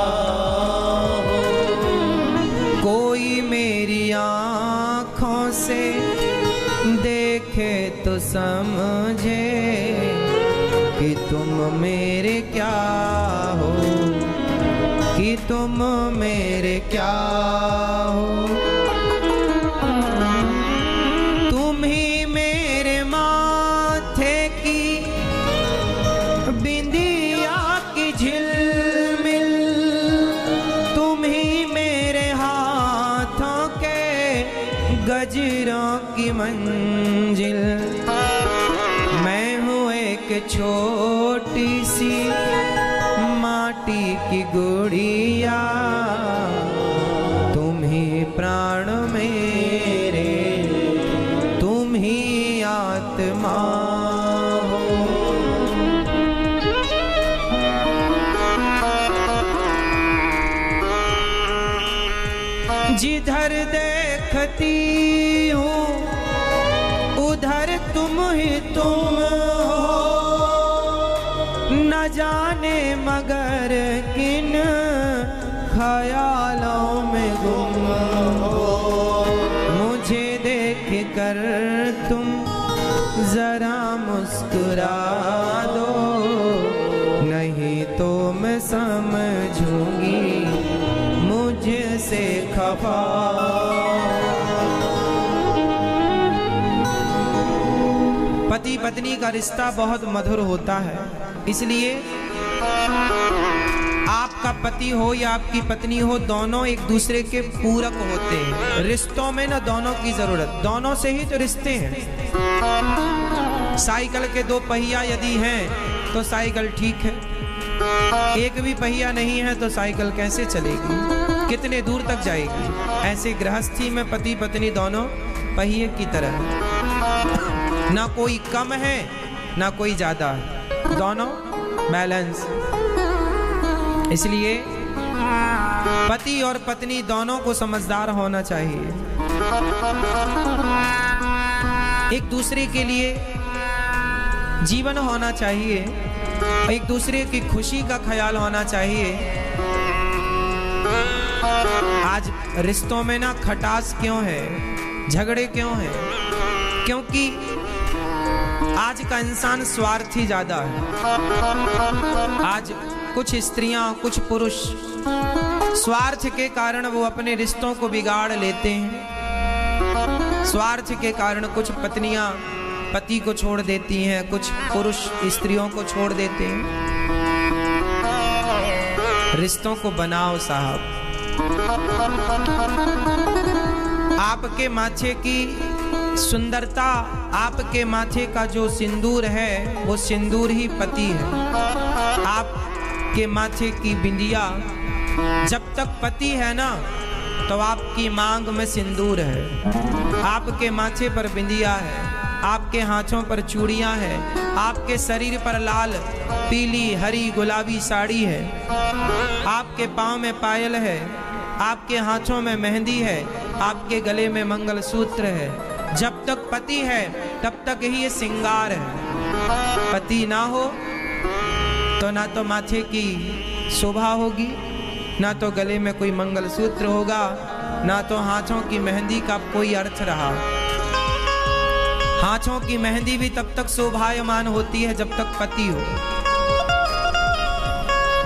A: हो। कोई मेरी आँखों से देखे तो समझे कि तुम मेरे क्या हो, कि तुम मेरे क्या हो। तुम ही मेरे माथे की बिंदिया की झिलमिल, तुम ही मेरे हाथों के गजरों की मंजिल। मैं हूँ एक छोटी सी माटी की गुड़िया, तुम ही प्राण मेरे, तुम ही आत्मा हो। जिधर देखती हूँ उधर तुम ही तुम हो, न जाने मगर किन ख्यालों में गुम हो। मुझे देख कर तुम जरा मुस्कुरा दो, नहीं तो मैं समझूंगी मुझसे खफा। पति पत्नी का रिश्ता बहुत मधुर होता है, इसलिए आपका पति हो या आपकी पत्नी हो, दोनों एक दूसरे के पूरक होते हैं। रिश्तों में ना दोनों की जरूरत, दोनों से ही तो रिश्ते हैं। साइकिल के दो पहिया यदि हैं तो साइकिल ठीक है, एक भी पहिया नहीं है तो साइकिल कैसे चलेगी, कितने दूर तक जाएगी। ऐसे गृहस्थी में पति पत्नी दोनों पहिए की तरह है, ना कोई कम है ना कोई ज्यादा है, दोनों बैलेंस। इसलिए पति और पत्नी दोनों को समझदार होना चाहिए, एक दूसरे के लिए जीवन होना चाहिए, एक दूसरे की खुशी का ख्याल होना चाहिए। आज रिश्तों में ना खटास क्यों है, झगड़े क्यों हैं? क्योंकि आज का इंसान स्वार्थी ज्यादा है। आज कुछ स्त्रियां, कुछ पुरुष स्वार्थ के कारण वो अपने रिश्तों को बिगाड़ लेते हैं। स्वार्थ के कारण कुछ पत्नियां पति को छोड़ देती हैं, कुछ पुरुष स्त्रियों को छोड़ देते हैं। रिश्तों को बनाओ साहब। आपके माथे की सुंदरता, आपके माथे का जो सिंदूर है वो सिंदूर ही पति है। आपके माथे की बिंदिया, जब तक पति है ना तो आपकी मांग में सिंदूर है। आपके माथे पर बिंदिया है, आपके हाथों पर चूड़ियां हैं, आपके शरीर पर लाल पीली हरी गुलाबी साड़ी है, आपके पाँव में पायल है, आपके हाथों में मेहंदी है, आपके गले में मंगलसूत्र है। जब तक पति है तब तक ही ये श्रृंगार है। पति ना हो तो ना तो माथे की शोभा होगी, ना तो गले में कोई मंगलसूत्र होगा, ना तो हाथों की मेहंदी का कोई अर्थ रहा। हाथों की मेहंदी भी तब तक शोभायमान होती है जब तक पति हो।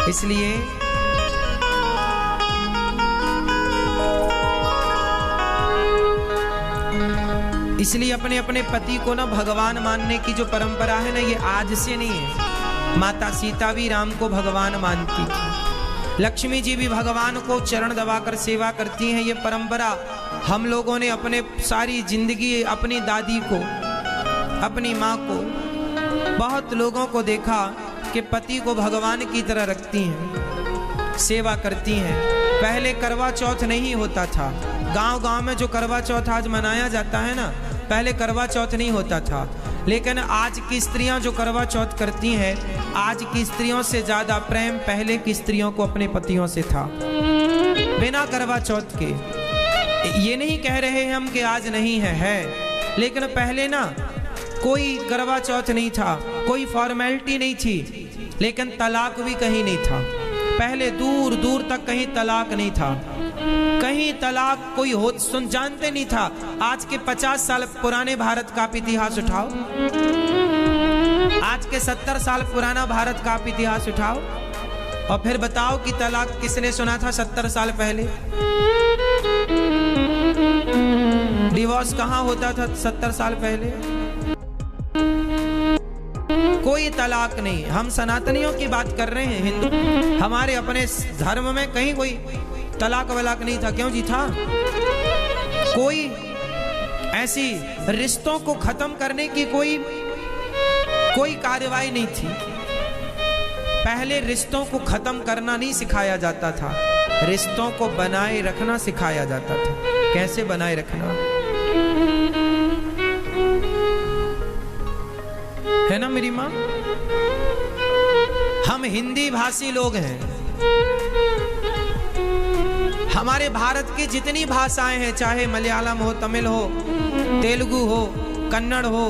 A: इसलिए अपने अपने पति को ना भगवान मानने की जो परंपरा है ना, ये आज से नहीं है। माता सीता भी राम को भगवान मानती थी, लक्ष्मी जी भी भगवान को चरण दबाकर सेवा करती हैं। ये परंपरा हम लोगों ने अपने सारी जिंदगी, अपनी दादी को, अपनी माँ को, बहुत लोगों को देखा के पति को भगवान की तरह रखती हैं, सेवा करती हैं। पहले करवा चौथ नहीं होता था। गांव-गांव में जो करवा चौथ आज मनाया जाता है ना, पहले करवा चौथ नहीं होता था। लेकिन आज की स्त्रियां जो करवा चौथ करती हैं, आज की स्त्रियों से ज़्यादा प्रेम पहले की स्त्रियों को अपने पतियों से था, बिना करवा चौथ के। ये नहीं कह रहे हैं हम कि आज नहीं है, लेकिन पहले ना कोई करवा चौथ नहीं था, कोई फॉर्मेलिटी नहीं थी, लेकिन तलाक भी कहीं नहीं था। पहले दूर दूर तक कहीं तलाक नहीं था, कहीं तलाक कोई हो जानते नहीं था। आज के 50 साल पुराने भारत का आप इतिहास उठाओ, आज के 70 साल पुराना भारत का आप इतिहास उठाओ और फिर बताओ कि तलाक किसने सुना था 70 साल पहले? डिवोर्स कहाँ होता था 70 साल पहले? कोई तलाक नहीं। हम सनातनियों की बात कर रहे हैं, हिंदू, हमारे अपने धर्म में कहीं कोई तलाक वलाक नहीं था। क्यों जी था? कोई ऐसी रिश्तों को खत्म करने की कोई कार्रवाई नहीं थी। पहले रिश्तों को खत्म करना नहीं सिखाया जाता था, रिश्तों को बनाए रखना सिखाया जाता था। कैसे बनाए रखना है ना मेरी माँ? हम हिंदी भाषी लोग हैं। हमारे भारत की जितनी भाषाएं हैं, चाहे मलयालम हो, तमिल हो, तेलुगु हो, कन्नड़ हो,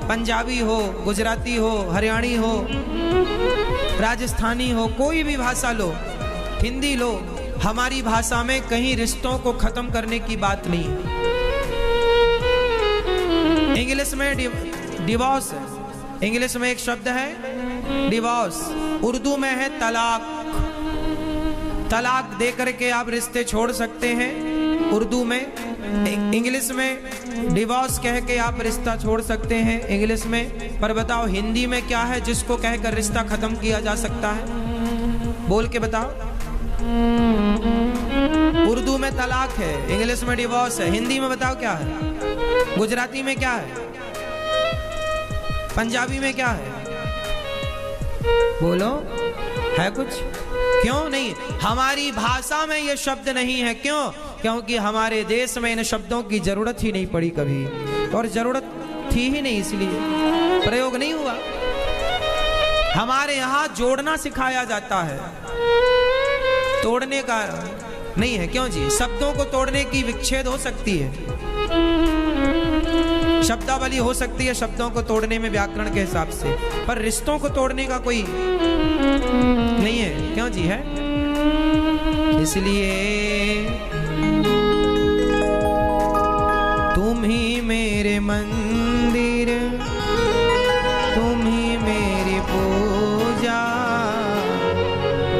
A: पंजाबी हो, गुजराती हो, हरियाणी हो, राजस्थानी हो, कोई भी भाषा लो, हिंदी लो, हमारी भाषा में कहीं रिश्तों को खत्म करने की बात नहीं। इंग्लिश में डिवोर्स, इंग्लिश में एक शब्द है डिवोर्स, उर्दू में है तलाक। तलाक दे करके आप रिश्ते छोड़ सकते हैं उर्दू में, इंग्लिश में डिवोर्स कह के आप रिश्ता छोड़ सकते हैं इंग्लिश में। पर बताओ हिंदी में क्या है जिसको कहकर रिश्ता खत्म किया जा सकता है? बोल के बताओ। उर्दू में तलाक है, इंग्लिश में डिवोर्स है, हिंदी में बताओ क्या है? गुजराती में क्या है? पंजाबी में क्या है? बोलो, है कुछ? क्यों नहीं? हमारी भाषा में ये शब्द नहीं है। क्यों? क्योंकि हमारे देश में इन शब्दों की जरूरत ही नहीं पड़ी कभी, और जरूरत थी ही नहीं, इसलिए प्रयोग नहीं हुआ। हमारे यहाँ जोड़ना सिखाया जाता है, तोड़ने का नहीं है। क्यों जी? शब्दों को तोड़ने की विच्छेद हो सकती है, शब्दावली हो सकती है शब्दों को तोड़ने में व्याकरण के हिसाब से, पर रिश्तों को तोड़ने का कोई नहीं है। क्यों जी? है। इसलिए तुम ही मेरे मंदिर, तुम ही मेरी पूजा,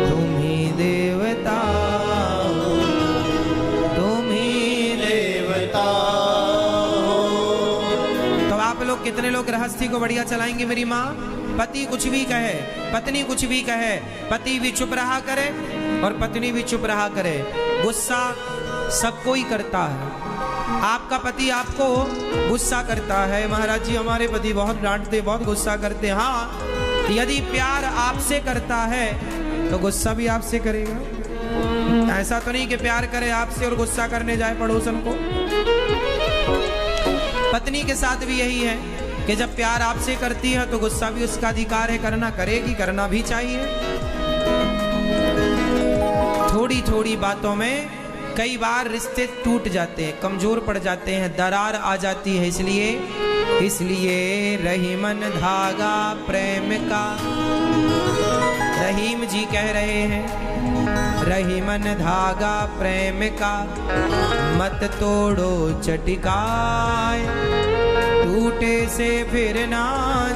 A: तुम ही देवता, तुम ही देवता। तो आप लोग कितने लोग गृहस्थी को बढ़िया चलाएंगे मेरी माँ? पति कुछ भी कहे, पत्नी कुछ भी कहे, पति भी चुप रहा करे और पत्नी भी चुप रहा करे। गुस्सा सबको ही करता है। आपका पति आपको गुस्सा करता है, महाराज जी हमारे पति बहुत डांटते, बहुत गुस्सा करते। हाँ, यदि प्यार आपसे करता है तो गुस्सा भी आपसे करेगा। ऐसा तो नहीं कि प्यार करे आपसे और गुस्सा करने जाए पड़ोसन को। पत्नी के साथ भी यही है कि जब प्यार आपसे करती है तो गुस्सा भी उसका अधिकार है करना, करेगी, करना भी चाहिए। थोड़ी थोड़ी बातों में कई बार रिश्ते टूट जाते हैं, कमजोर पड़ जाते हैं, दरार आ जाती है। इसलिए रहीमन धागा प्रेम का, रहीम जी कह रहे हैं, रहीमन धागा प्रेम का मत तोड़ो चटिकाए, टूटे से फिर ना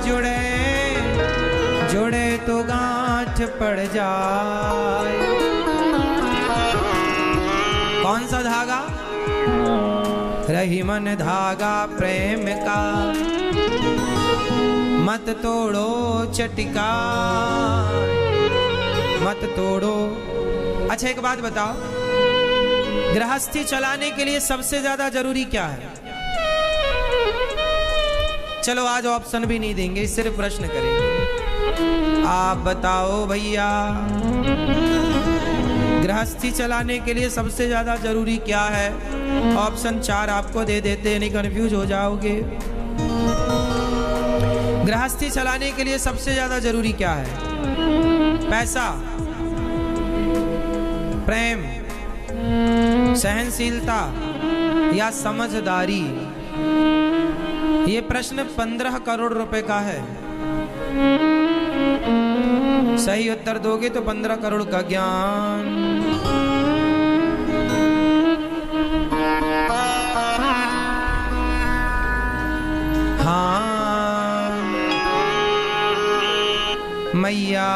A: जुड़े, जुड़े तो गांठ पड़ जाए। कौन सा धागा? रहीमन धागा प्रेम का मत तोड़ो चटिका, मत तोड़ो। अच्छा एक बात बताओ, गृहस्थी चलाने के लिए सबसे ज्यादा जरूरी क्या है? चलो आज ऑप्शन भी नहीं देंगे, सिर्फ प्रश्न करेंगे। आप बताओ भैया, गृहस्थी चलाने के लिए सबसे ज्यादा जरूरी क्या है? ऑप्शन 4 आपको दे देते, नहीं कंफ्यूज हो जाओगे। गृहस्थी चलाने के लिए सबसे ज्यादा जरूरी क्या है? पैसा, प्रेम, सहनशीलता या समझदारी? ये प्रश्न 15 करोड़ रुपए का है। सही उत्तर दोगे तो 15 करोड़ का ज्ञान। हाँ मैया,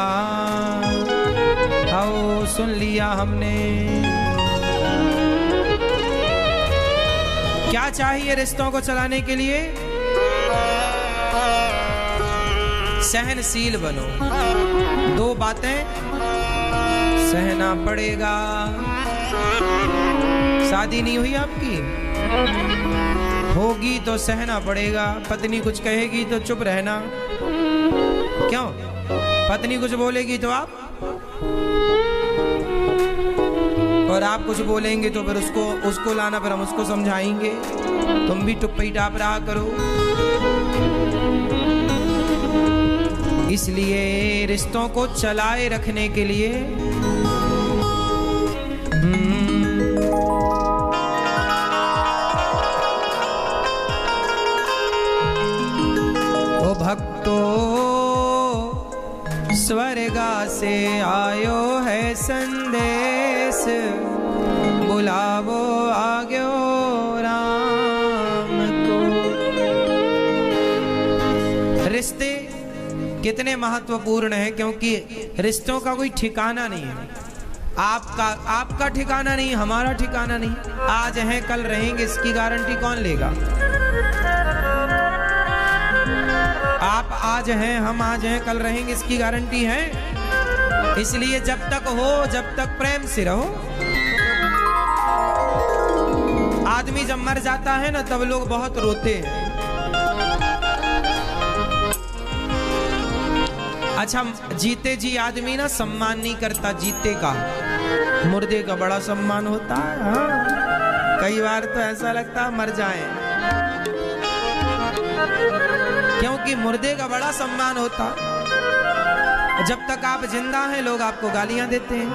A: आओ सुन लिया हमने। क्या चाहिए रिश्तों को चलाने के लिए? सहनशील बनो। 2 बातें सहना पड़ेगा। शादी नहीं हुई आपकी, होगी तो सहना पड़ेगा। पत्नी कुछ कहेगी तो चुप रहना। क्यों? पत्नी कुछ बोलेगी तो आप, और आप कुछ बोलेंगे तो फिर उसको लाना, फिर हम उसको समझाएंगे। तुम भी टुप्पी टाप रहा करो। इसलिए रिश्तों को चलाए रखने के लिए ओ भक्तो, स्वर्गा से आयो है संदेश, बुलावो आग्यो राम को। रिश्ते कितने महत्वपूर्ण हैं, क्योंकि रिश्तों का कोई ठिकाना नहीं है। आपका ठिकाना नहीं, हमारा ठिकाना नहीं। आज हैं कल रहेंगे, इसकी गारंटी कौन लेगा? आप आज हैं, हम आज हैं, कल रहेंगे, इसकी गारंटी है? इसलिए जब तक हो, जब तक प्रेम से रहो। आदमी जब मर जाता है ना, तब लोग बहुत रोते हैं। अच्छा, जीते जी आदमी ना सम्मान नहीं करता जीते का, मुर्दे का बड़ा सम्मान होता है। हाँ, कई बार तो ऐसा लगता है मर जाएं, क्योंकि मुर्दे का बड़ा सम्मान होता। जब तक आप जिंदा हैं लोग आपको गालियां देते हैं,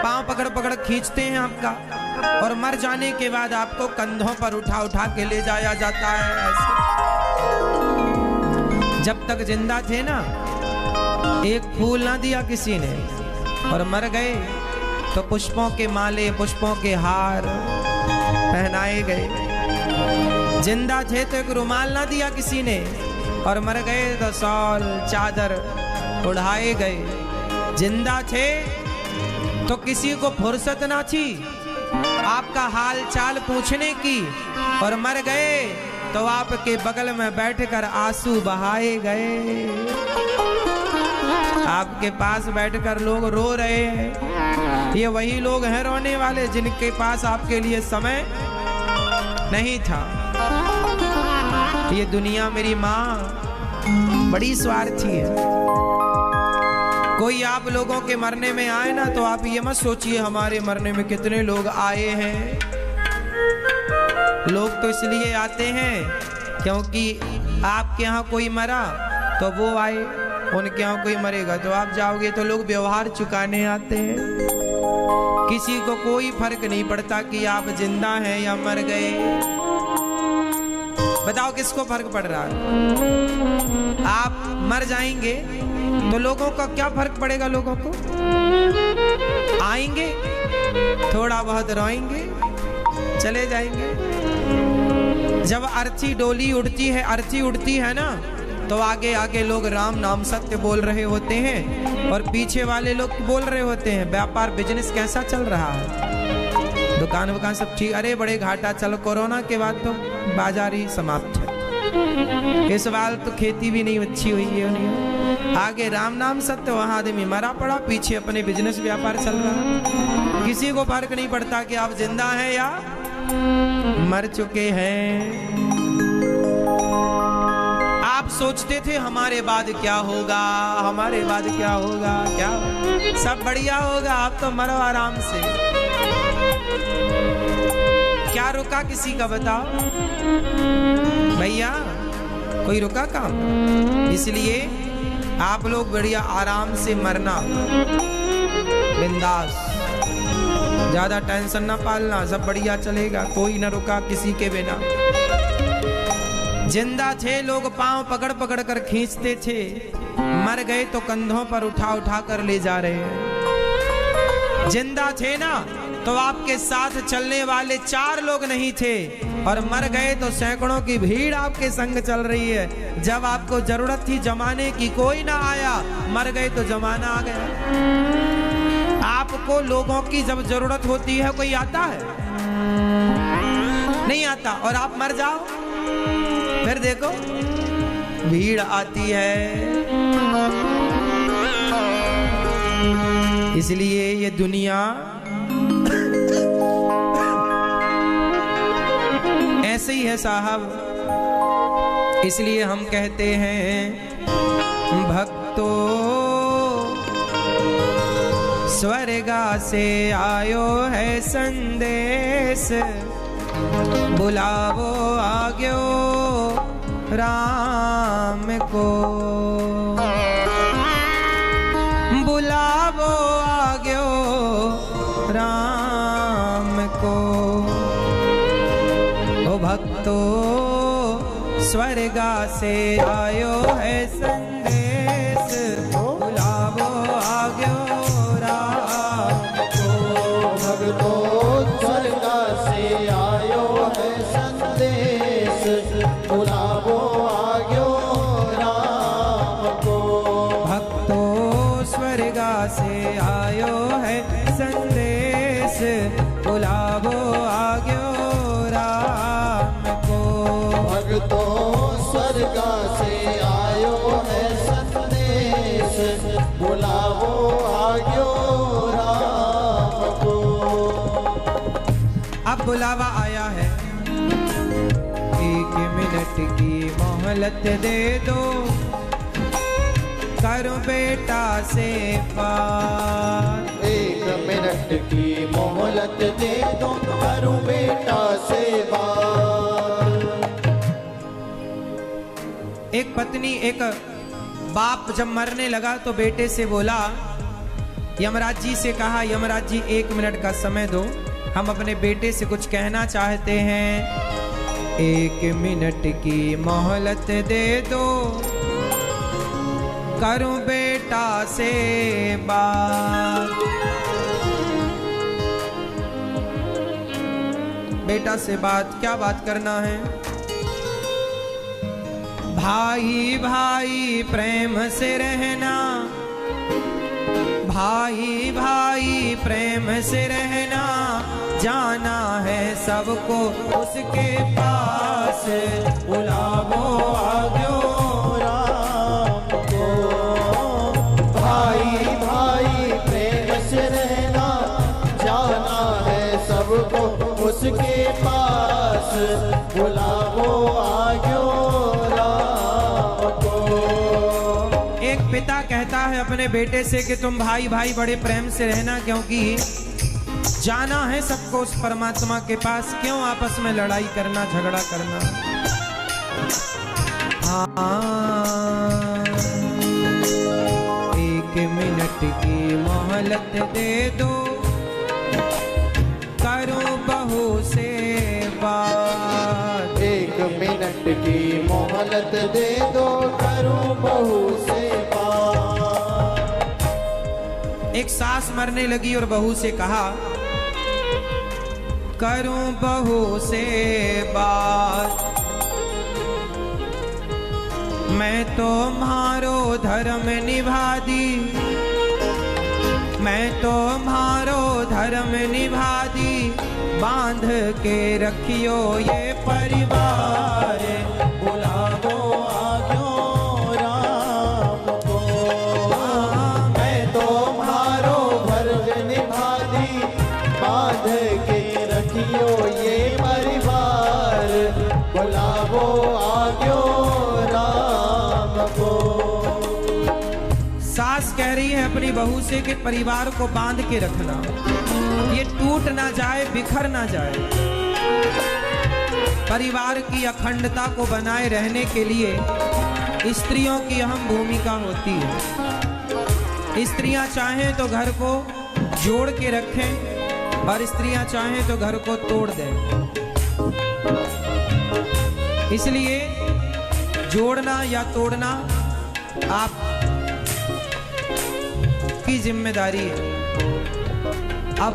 A: पांव पकड़ पकड़ खींचते हैं आपका, और मर जाने के बाद आपको कंधों पर उठा उठा के ले जाया जाता है ऐसे। जब तक जिंदा थे ना, एक फूल ना दिया किसी ने, और मर गए तो पुष्पों के माले, पुष्पों के हार पहनाए गए। जिंदा थे तो एक रुमाल ना दिया किसी ने, और मर गए तो शॉल चादर उड़ाए गए। जिंदा थे तो किसी को फुर्सत ना थी आपका हाल चाल पूछने की, और मर गए तो आपके बगल में बैठकर आंसू बहाए गए। आपके पास बैठकर लोग रो रहे हैं। ये वही लोग हैं रोने वाले जिनके पास आपके लिए समय नहीं था। ये दुनिया मेरी माँ बड़ी स्वार्थी है। कोई आप लोगों के मरने में आए ना, तो आप ये मत सोचिए हमारे मरने में कितने लोग आए हैं। लोग तो इसलिए आते हैं क्योंकि आपके यहाँ कोई मरा तो वो आए, उनके यहाँ कोई मरेगा तो आप जाओगे, तो लोग व्यवहार चुकाने आते हैं। किसी को कोई फर्क नहीं पड़ता कि आप जिंदा हैं या मर गए। बताओ किसको फर्क पड़ रहा है? आप मर जाएंगे तो लोगों का क्या फर्क पड़ेगा? लोगों को आएंगे, थोड़ा बहुत रोएंगे, चले जाएंगे। जब अर्थी डोली उड़ती है, अर्थी उड़ती है ना, तो आगे आगे लोग राम नाम सत्य बोल रहे होते हैं, और पीछे वाले लोग बोल रहे होते हैं व्यापार बिजनेस कैसा चल रहा है, दुकान वुकान सब ठीक, अरे बड़े घाटा चल, कोरोना के बाद तो बाजार ही समाप्त है, इस बार तो खेती भी नहीं अच्छी हुई है। आगे राम नाम सत्य, वहां आदमी मरा पड़ा, पीछे अपने बिजनेस व्यापार चल रहा है। किसी को फर्क नहीं पड़ता कि आप जिंदा हैं या मर चुके हैं। आप सोचते थे हमारे बाद क्या होगा, हमारे बाद क्या होगा, क्या सब बढ़िया होगा, आप तो मरो आराम से। क्या रुका किसी का बताओ भैया, कोई रुका काम? इसलिए आप लोग बढ़िया आराम से मरना, बिंदास, ज्यादा टेंशन ना पालना, सब बढ़िया चलेगा, कोई ना रुका किसी के बिना। जिंदा थे लोग पांव पकड़ पकड़ कर खींचते थे, मर गए तो कंधों पर उठा उठा कर ले जा रहे हैं। जिंदा थे ना तो आपके साथ चलने वाले 4 लोग नहीं थे, और मर गए तो सैकड़ों की भीड़ आपके संग चल रही है। जब आपको जरूरत थी जमाने की कोई ना आया, मर गए तो जमाना आ गया। आपको लोगों की जब जरूरत होती है कोई आता है? नहीं आता, और आप मर जाओ फिर देखो भीड़ आती है। इसलिए ये दुनिया ऐसे ही है साहब। इसलिए हम कहते हैं भक्तों स्वर्गा से आयो है संदेश, बुलावो आग्यो राम को, बुलावो आग्यो राम को। ओ भक्तो स्वर्गा से आयो है संदेश, बुलावो आग्यो राम को।
B: भक्तो स्वर्गा से आयो है संदेश, बुलावो आग्यो राम को।
A: भक्तो स्वर्गा से आयो है संदेश, बुलावो आग्यो राम को।
B: भक्तो स्वर्गा से आयो है संदेश, बुलावो आग्यो राम को।
A: अब बुलावा आया है, 1 मिनट की मोहलत दे दो, करो बेटा से बात।
B: 1 मिनट की मोहलत दे दो, करूं बेटा से बात।
A: एक पत्नी, एक बाप जब मरने लगा तो बेटे से बोला, यमराज जी से कहा, यमराज जी 1 मिनट का समय दो, हम अपने बेटे से कुछ कहना चाहते हैं। 1 मिनट की मोहलत दे दो, करूं बेटा से बात। बेटा से बात, क्या बात करना है? भाई भाई प्रेम से रहना, भाई भाई प्रेम से रहना, जाना है सबको उसके पास, बुलावो आग्यो
B: राम को। भाई भाई प्रेम से रहना, जाना है सबको उसके पास, बुलावो आग्यो राम को।
A: एक पिता कहता है अपने बेटे से कि तुम भाई भाई बड़े प्रेम से रहना, क्योंकि जाना है सबको उस परमात्मा के पास, क्यों आपस में लड़ाई करना, झगड़ा करना। हाँ, 1 मिनट की मोहलत दे दो, करो बहू से बात।
B: 1 मिनट की मोहलत दे दो, करूं बहू से बात।
A: एक सास मरने लगी और बहू से कहा, करूं बहू से बात, मैं तो मारो धर्म निभा दी, मैं तो मारो धर्म निभा दी, बांध के रखियो ये परिवार,
B: बुलावो आग्यो राम को। मैं तो मारो फर्ज निभा दी, बांध के रखियो ये परिवार, बुलावो आग्यो राम
A: सास कह रही है अपनी बहू से कि परिवार को बांध के रखना, ये टूट ना जाए, बिखर ना जाए। परिवार की अखंडता को बनाए रहने के लिए स्त्रियों की अहम भूमिका होती है। स्त्रियां चाहें तो घर को जोड़ के रखें और स्त्रियां चाहें तो घर को तोड़ दें। इसलिए जोड़ना या तोड़ना आप की जिम्मेदारी है। अब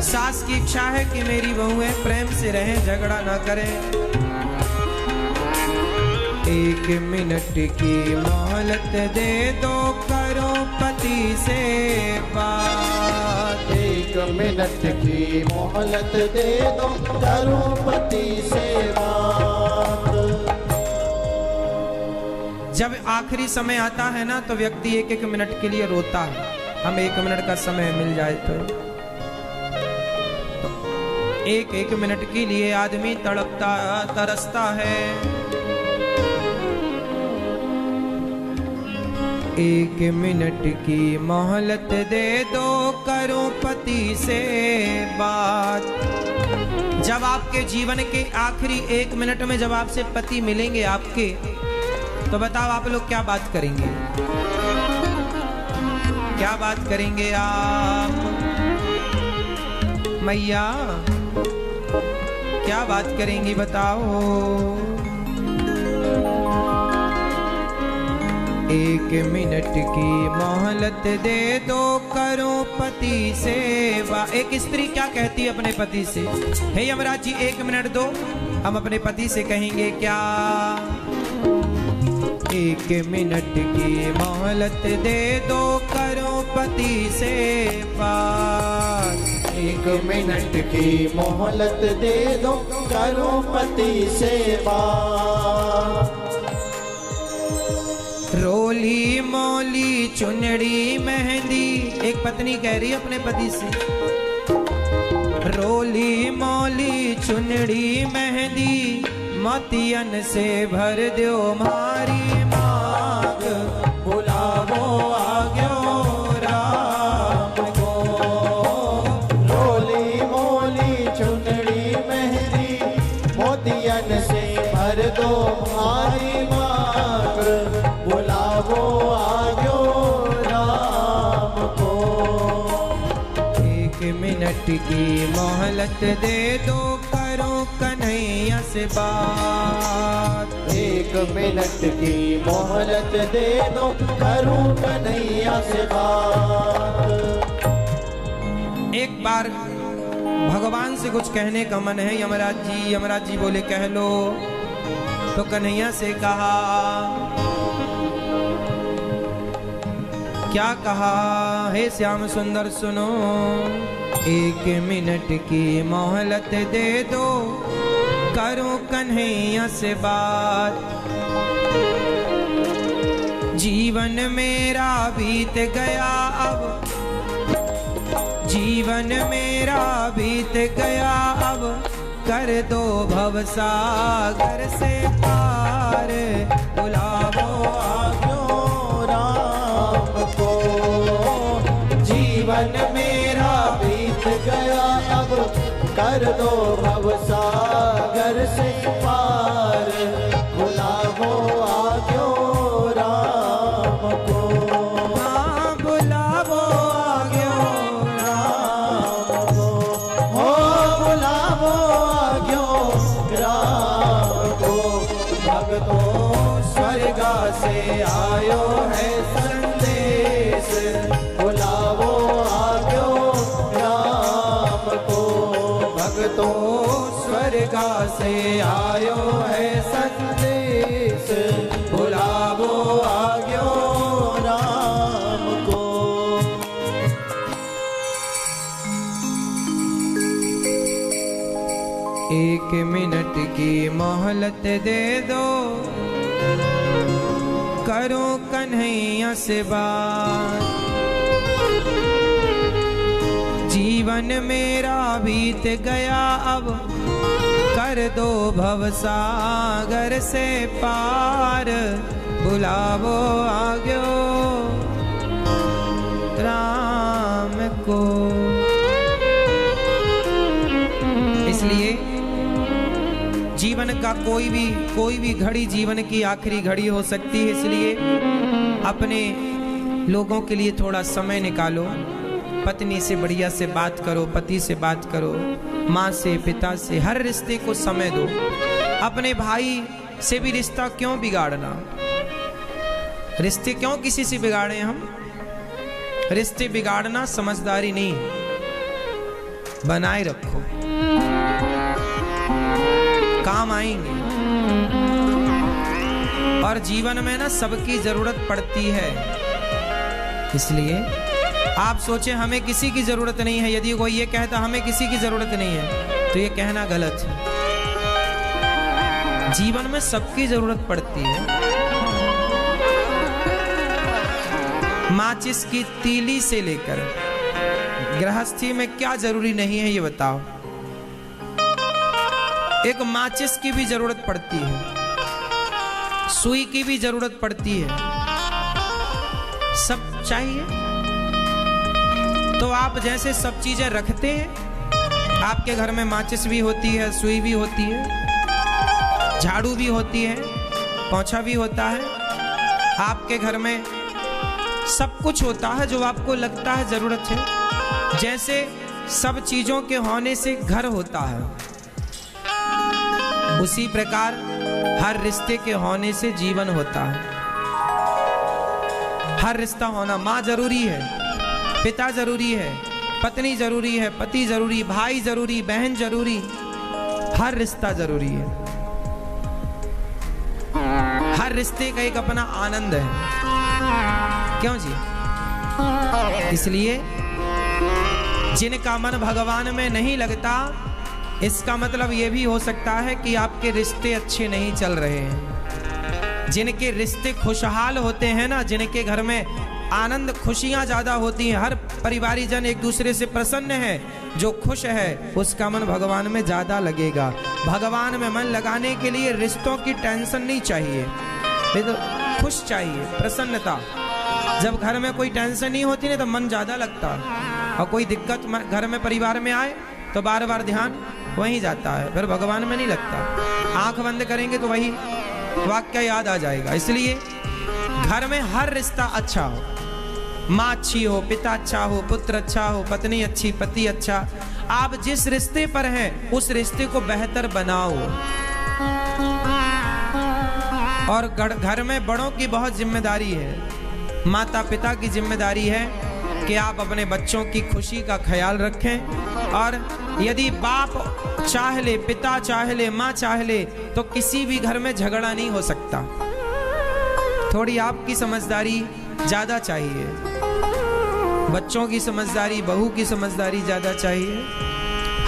A: सास की इच्छा है कि मेरी बहुएं प्रेम से रहें, झगड़ा ना करें। एक मिनट की मोहलत दे दो, करो पति से बात।
B: एक मिनट की मोहलत दे दो, करो पति से बात।
A: जब आखिरी समय आता है ना तो व्यक्ति एक एक मिनट के लिए रोता है, हम एक मिनट का समय मिल जाए तो एक एक मिनट के लिए आदमी तड़पता तरसता है। एक मिनट की मोहलत दे दो, करो पति से बात। जब आपके जीवन के आखिरी एक मिनट में जब आपसे पति मिलेंगे आपके, तो बताओ आप लोग क्या बात करेंगे? क्या बात करेंगे आप? मैया क्या बात करेंगी बताओ? एक मिनट की मोहलत दे दो, करो पति से बात। एक स्त्री क्या कहती है अपने पति से? हे यमराज जी एक मिनट दो, हम अपने पति से कहेंगे क्या? एक मिनट की मोहलत दे दो, करो पति से बात।
B: एक मिनट की मोहलत दे दो, करो पति से बात।
A: रोली मोली चुनड़ी मेहंदी, एक पत्नी कह रही है अपने पति से, रोली मोली चुनड़ी मेहंदी, मोतियन से भर दो मारी मांग।
B: बुलावो आग्यो राम को, रोली मोली चुनड़ी मेहंदी, मोतियन से भर दो मारी मांग। बुलावो आग्यो राम को।
A: एक मिनट की मोहलत दे दो, करो कन्हैया से बात।
B: एक मिनट की मोहलत दे दो, करूं कन्हैया से बात।
A: एक बार भगवान से कुछ कहने का मन है यमराज जी। यमराज जी बोले कह लो। तो कन्हैया से कहा, क्या कहा? हे श्याम सुंदर सुनो, एक मिनट की मोहलत दे दो, करो कन्हैया से बात। जीवन मेरा बीत गया अब, जीवन मेरा बीत गया अब, कर दो भवसागर से पार। बुलावो
B: आग्यो राम को। जीवन मेरा बीत गया अब, कर दो भवसागर से पार। बुलावो आग्यो राम को।
A: हाँ बुलावो आग्यो
B: राम को। हो बुलावो आग्यो राम को। भक्तों स्वर्गा से आयो है संदेश। बुलावो आग्यो राम को। भक्तों स्वर्गा से आयो है संदेश। बुलावो आग्यो राम को।
A: एक मिनट की मोहलत दे दो, करो कन्हैया से बात। जीवन मेरा बीत गया अब, कर दो भवसागर से पार। बुलावो आग्यो जीवन का कोई भी घड़ी जीवन की आखिरी घड़ी हो सकती है, इसलिए अपने लोगों के लिए थोड़ा समय निकालो। पत्नी से बढ़िया से बात करो, पति से बात करो, माँ से, पिता से, हर रिश्ते को समय दो। अपने भाई से भी रिश्ता क्यों बिगाड़ना? रिश्ते क्यों किसी से बिगाड़े हम? रिश्ते बिगाड़ना समझदारी नहीं, बनाए रखो, काम आएंगे। और जीवन में ना सबकी जरूरत पड़ती है, इसलिए आप सोचें हमें किसी की जरूरत नहीं है। यदि कोई ये कहता हमें किसी की जरूरत नहीं है तो ये कहना गलत है। जीवन में सबकी जरूरत पड़ती है। माचिस की तीली से लेकर गृहस्थी में क्या जरूरी नहीं है ये बताओ। एक माचिस की भी जरूरत पड़ती है, सुई की भी जरूरत पड़ती है, सब चाहिए। तो आप जैसे सब चीजें रखते हैं, आपके घर में माचिस भी होती है, सुई भी होती है, झाड़ू भी होती है, पोंछा भी होता है। आपके घर में सब कुछ होता है जो आपको लगता है जरूरत है। जैसे सब चीजों के होने से घर होता है, उसी प्रकार हर रिश्ते के होने से जीवन होता है। हर रिश्ता होना, माँ जरूरी है, पिता जरूरी है, पत्नी जरूरी है, पति जरूरी, भाई जरूरी, बहन जरूरी, हर रिश्ता जरूरी है। हर रिश्ते का एक अपना आनंद है, क्यों जी? इसलिए जिनका मन भगवान में नहीं लगता, इसका मतलब यह भी हो सकता है कि आपके रिश्ते अच्छे नहीं चल रहे हैं। जिनके रिश्ते खुशहाल होते हैं ना, जिनके घर में आनंद खुशियां ज्यादा होती हैं, हर परिवारीजन एक दूसरे से प्रसन्न है, जो खुश है उसका मन भगवान में ज्यादा लगेगा। भगवान में मन लगाने के लिए रिश्तों की टेंशन नहीं चाहिए, तो खुश चाहिए, प्रसन्नता। जब घर में कोई टेंशन नहीं होती ना तो मन ज्यादा लगता, और कोई दिक्कत घर में परिवार में आए तो बार बार ध्यान वहीं जाता है, फिर भगवान में नहीं लगता। आंख बंद करेंगे तो वही वाक्य याद आ जाएगा। इसलिए घर में हर रिश्ता अच्छा हो, माँ अच्छी हो, पिता अच्छा हो, पुत्र अच्छा हो, पत्नी अच्छी, पति अच्छा। आप जिस रिश्ते पर हैं उस रिश्ते को बेहतर बनाओ। और घर में बड़ों की बहुत जिम्मेदारी है, माता पिता की जिम्मेदारी है कि आप अपने बच्चों की खुशी का ख्याल रखें। और यदि बाप चाह ले, पिता चाह ले, माँ चाह ले, तो किसी भी घर में झगड़ा नहीं हो सकता। थोड़ी आपकी समझदारी ज्यादा चाहिए, बच्चों की समझदारी, बहू की समझदारी ज्यादा चाहिए।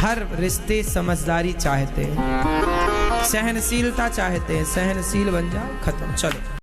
A: हर रिश्ते समझदारी चाहते हैं, सहनशीलता चाहते हैं। सहनशील बन जाओ, खत्म, चलो।